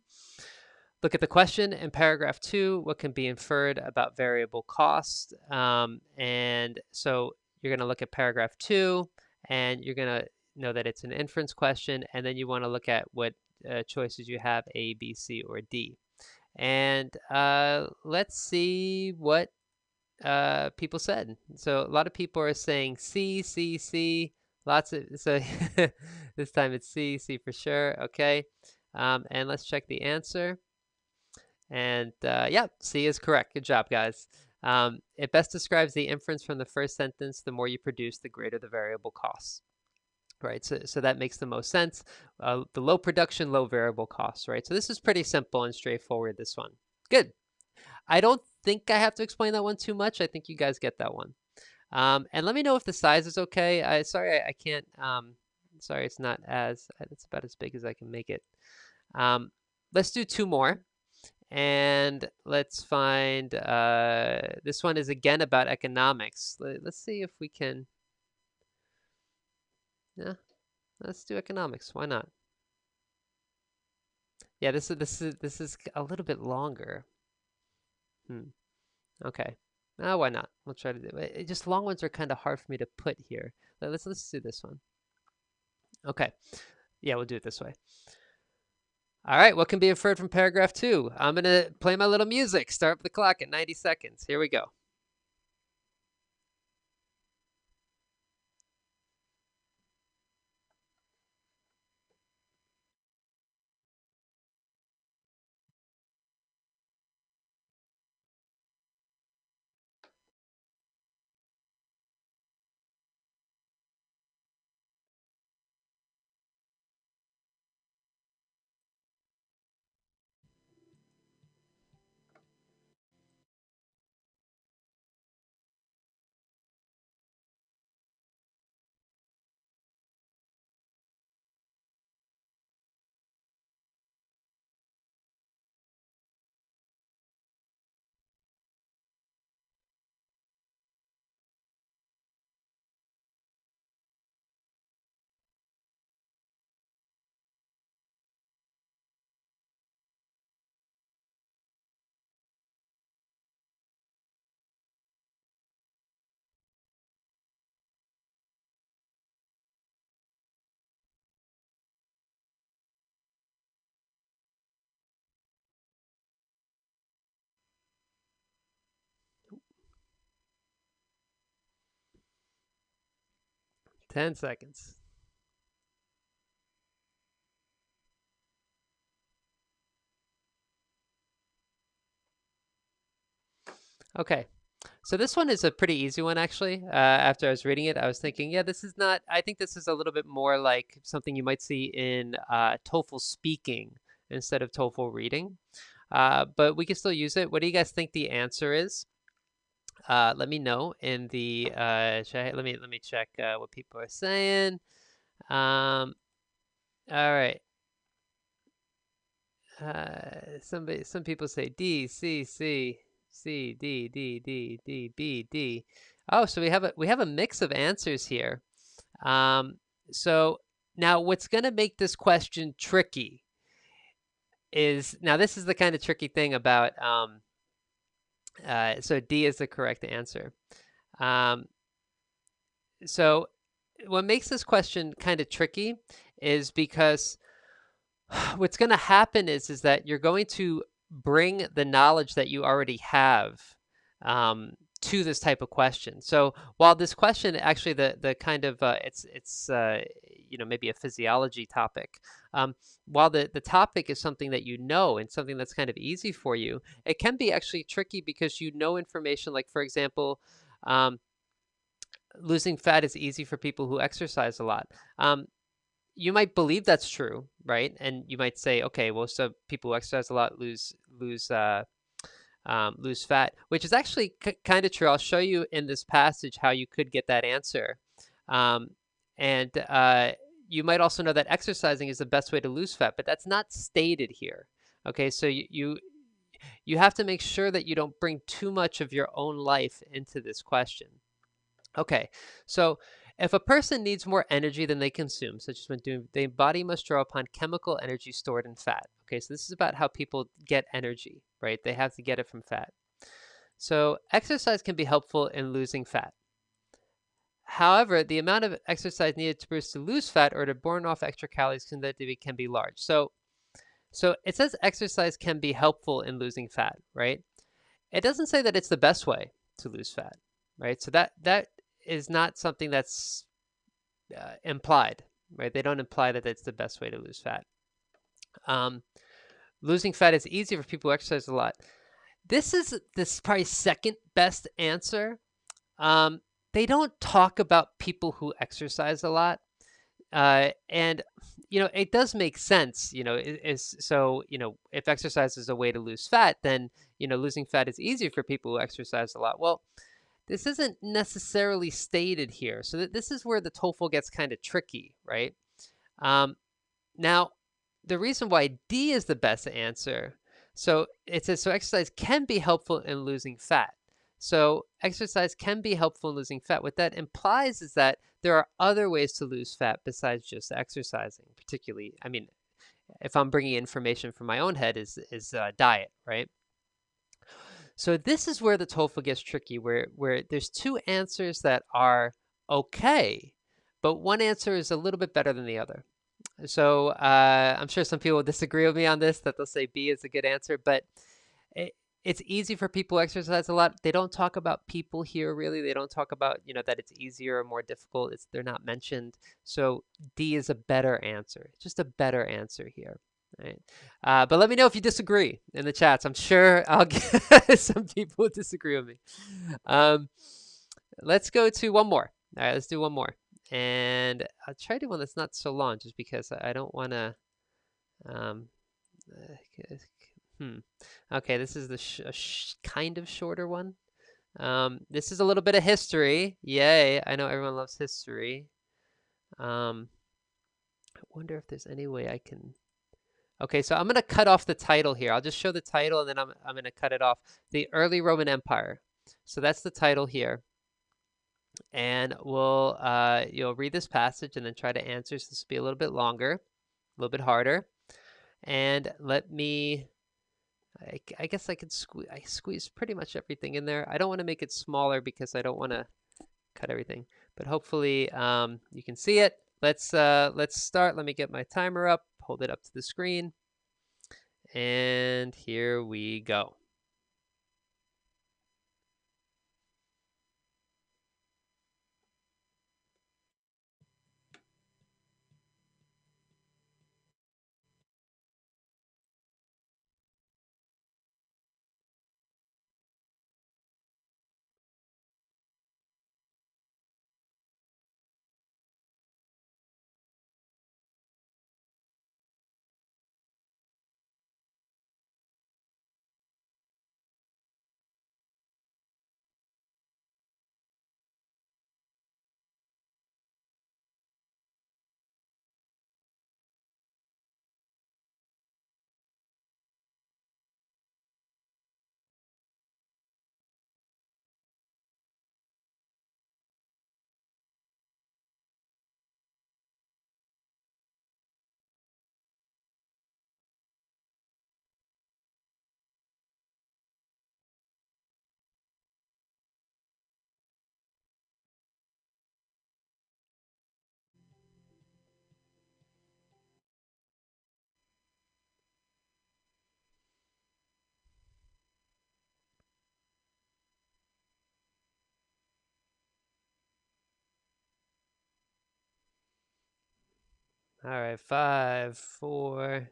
look at the question in paragraph 2. What can be inferred about variable cost? And so you're going to look at paragraph 2, and you're going to know that it's an inference question, and then you want to look at what choices you have: A, B, C, or D. And let's see what people said. So a lot of people are saying C, C, C. Lots of so this time it's C, C for sure. Okay, and let's check the answer. And yeah, C is correct. Good job, guys. It best describes the inference from the first sentence. The more you produce, the greater the variable costs. Right, so that makes the most sense. The low production, low variable costs, right? So this is pretty simple and straightforward, this one. Good. I don't think I have to explain that one too much. I think you guys get that one. And let me know if the size is okay. Sorry, I can't. Sorry, it's not as. It's about as big as I can make it. Let's do 2 more, and let's find. This one is again about economics. Let's see if we can. Yeah, let's do economics. Why not? Yeah, this is a little bit longer. Hmm. Okay. Why not? We'll try to do it. Just long ones are kind of hard for me to put here. Let's do this one. Okay. Yeah, we'll do it this way. All right. What can be inferred from paragraph 2? I'm gonna play my little music. Start the clock at 90 seconds. Here we go. 10 seconds. Okay. So this one is a pretty easy one, actually. After I was reading it, I was thinking, yeah, this is not, I think this is a little bit more like something you might see in TOEFL speaking instead of TOEFL reading. But we can still use it. What do you guys think the answer is? Let me know in the let me check what people are saying. Um, all right. Some people say D, C, C, C, D, D, D, D, B, D. Oh, so we have a mix of answers here. Um, so now what's going to make this question tricky is now this is the kind of tricky thing about so D is the correct answer. Um, so what makes this question kind of tricky is because what's going to happen is that you're going to bring the knowledge that you already have to this type of question. So while this question actually the kind of it's you know, maybe a physiology topic, while the topic is something that you know and something that's kind of easy for you, it can be actually tricky because you know information like, for example, losing fat is easy for people who exercise a lot. You might believe that's true, right? And you might say, okay, well, so people who exercise a lot lose fat, which is actually kind of true. I'll show you in this passage how you could get that answer, um, and you might also know that exercising is the best way to lose fat, but that's not stated here. Okay, so you have to make sure that you don't bring too much of your own life into this question. Okay, so if a person needs more energy than they consume, such as when doing, the body must draw upon chemical energy stored in fat. Okay, so this is about how people get energy, right? They have to get it from fat. So exercise can be helpful in losing fat. However, the amount of exercise needed to lose fat or to burn off extra calories can be large. So it says exercise can be helpful in losing fat, right? It doesn't say that it's the best way to lose fat, right? So that is not something that's implied, right? They don't imply that it's the best way to lose fat. Losing fat is easy for people who exercise a lot. This is probably second best answer. They don't talk about people who exercise a lot. And you know, it does make sense, you know, so, you know, if exercise is a way to lose fat, then, you know, losing fat is easier for people who exercise a lot. Well, this isn't necessarily stated here. So this is where the TOEFL gets kind of tricky, right? Now, the reason why D is the best answer, so it says, so exercise can be helpful in losing fat. So exercise can be helpful in losing fat. What that implies is that there are other ways to lose fat besides just exercising, particularly, I mean, if I'm bringing information from my own head is diet, right? So this is where the TOEFL gets tricky, where there's two answers that are okay, but one answer is a little bit better than the other. So I'm sure some people will disagree with me on this, that they'll say B is a good answer, but it's easy for people who exercise a lot. They don't talk about people here, really. They don't talk about, you know, that it's easier or more difficult. They're not mentioned. So D is a better answer, just a better answer here. Right. But let me know if you disagree in the chats. I'm sure I'll get some people who disagree with me. Let's go to one more. All right, let's do one more. And I'll try to do one that's not so long just because I don't want to. Okay, this is the kind of shorter one. This is a little bit of history. Yay, I know everyone loves history. I wonder if there's any way I can. Okay, so I'm going to cut off the title here. I'll just show the title and then I'm going to cut it off. The Early Roman Empire. So that's the title here. And we'll you'll read this passage and then try to answer. So this will be a little bit longer, a little bit harder. And let me, I guess I could squeeze pretty much everything in there. I don't want to make it smaller because I don't want to cut everything. But hopefully you can see it. Let's start. Let me get my timer up, hold it up to the screen. And here we go. All right, 5, 4,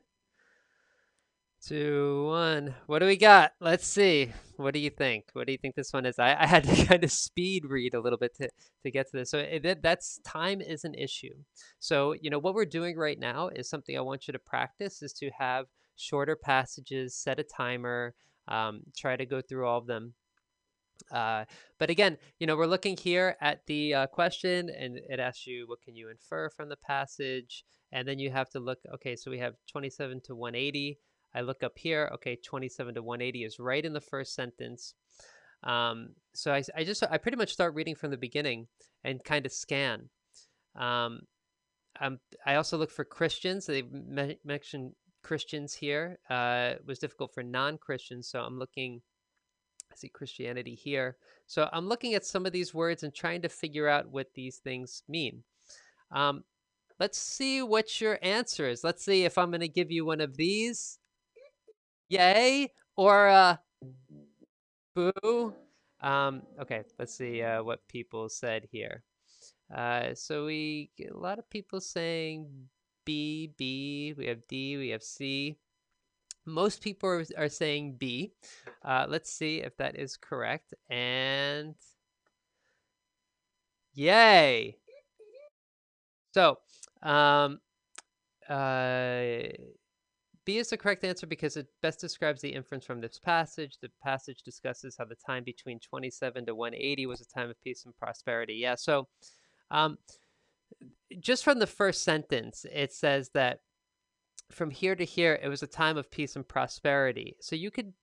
2, 1. What do we got? Let's see. What do you think? What do you think this one is? I had to kind of speed read a little bit to get to this. So that's time is an issue. So, what we're doing right now is something I want you to practice is to have shorter passages, set a timer, try to go through all of them. But again, we're looking here at the question and it asks you, what can you infer from the passage? And then you have to look, okay, so we have 27 to 180. I look up here, okay, 27 to 180 is right in the first sentence. So I pretty much start reading from the beginning and kind of scan. Um, I also look for Christians. They mentioned Christians here. It was difficult for non-Christians, so I'm looking. I see Christianity here. So I'm looking at some of these words and trying to figure out what these things mean. Um, let's see what your answer is. Let's see if I'm going to give you one of these. Yay or boo. Okay, let's see what people said here. So we get a lot of people saying B, B. We have D, we have C. Most people are saying B. Let's see if that is correct. And yay! So, um, uh, B is the correct answer because it best describes the inference from this passage. The passage discusses how the time between 27 to 180 was a time of peace and prosperity. Yeah, so um, just from the first sentence, it says that from here to here, it was a time of peace and prosperity. So you could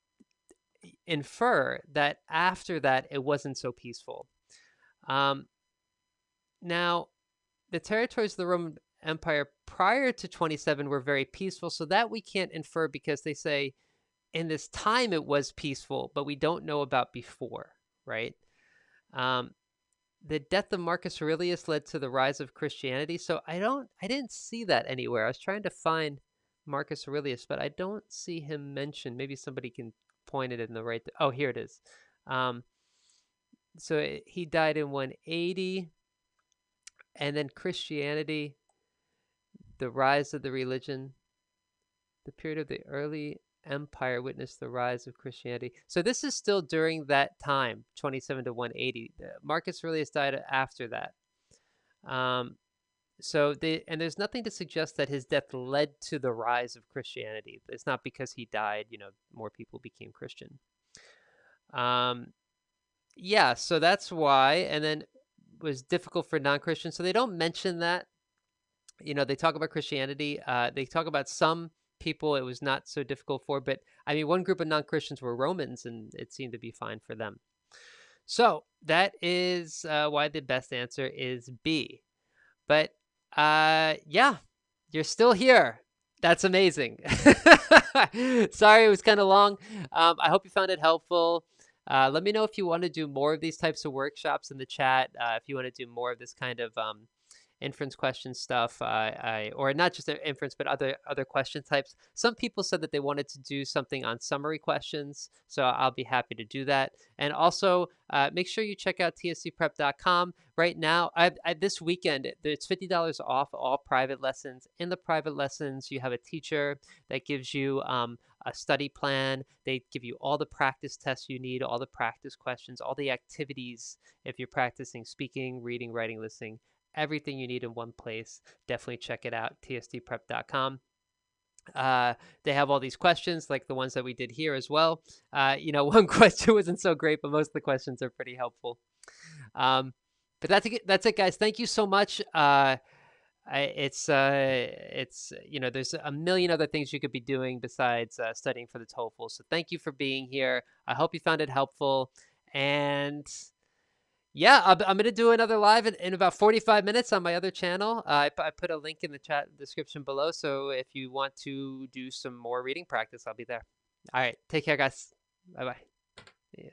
infer that after that, it wasn't so peaceful. Now, the territories of the Roman Empire prior to 27 were very peaceful, so that we can't infer because they say in this time it was peaceful, but we don't know about before, right? Um, the death of Marcus Aurelius led to the rise of Christianity, so I didn't see that anywhere. I was trying to find Marcus Aurelius, but I don't see him mentioned. Maybe somebody can point it in the right. Oh, here it is. So he died in 180. And then Christianity, the rise of the religion, the period of the early empire witnessed the rise of Christianity. So this is still during that time, 27 to 180. Marcus Aurelius died after that. And there's nothing to suggest that his death led to the rise of Christianity. It's not because he died, more people became Christian. Yeah, so that's why. And then it was difficult for non-Christians. So they don't mention that. They talk about Christianity. They talk about some people it was not so difficult for, but I mean, one group of non-Christians were Romans, and it seemed to be fine for them. So that is why the best answer is B. But yeah, you're still here. That's amazing. Sorry, it was kind of long. I hope you found it helpful. Let me know if you want to do more of these types of workshops in the chat. If you want to do more of this kind of inference question stuff, or not just inference, but other question types. Some people said that they wanted to do something on summary questions, so I'll be happy to do that. And also, make sure you check out tstprep.com. Right now, this weekend, it's $50 off all private lessons. In the private lessons, you have a teacher that gives you a study plan. They give you all the practice tests you need, all the practice questions, all the activities if you're practicing speaking, reading, writing, listening. Everything you need in one place. Definitely check it out, tstprep.com. They have all these questions like the ones that we did here as well. One question wasn't so great, but most of the questions are pretty helpful. But that's it, guys. Thank you so much. There's a million other things you could be doing besides studying for the TOEFL. So thank you for being here. I hope you found it helpful. And yeah, I'm going to do another live in about 45 minutes on my other channel. I put a link in the chat description below. So if you want to do some more reading practice, I'll be there. All right. Take care, guys. Bye-bye. Yeah.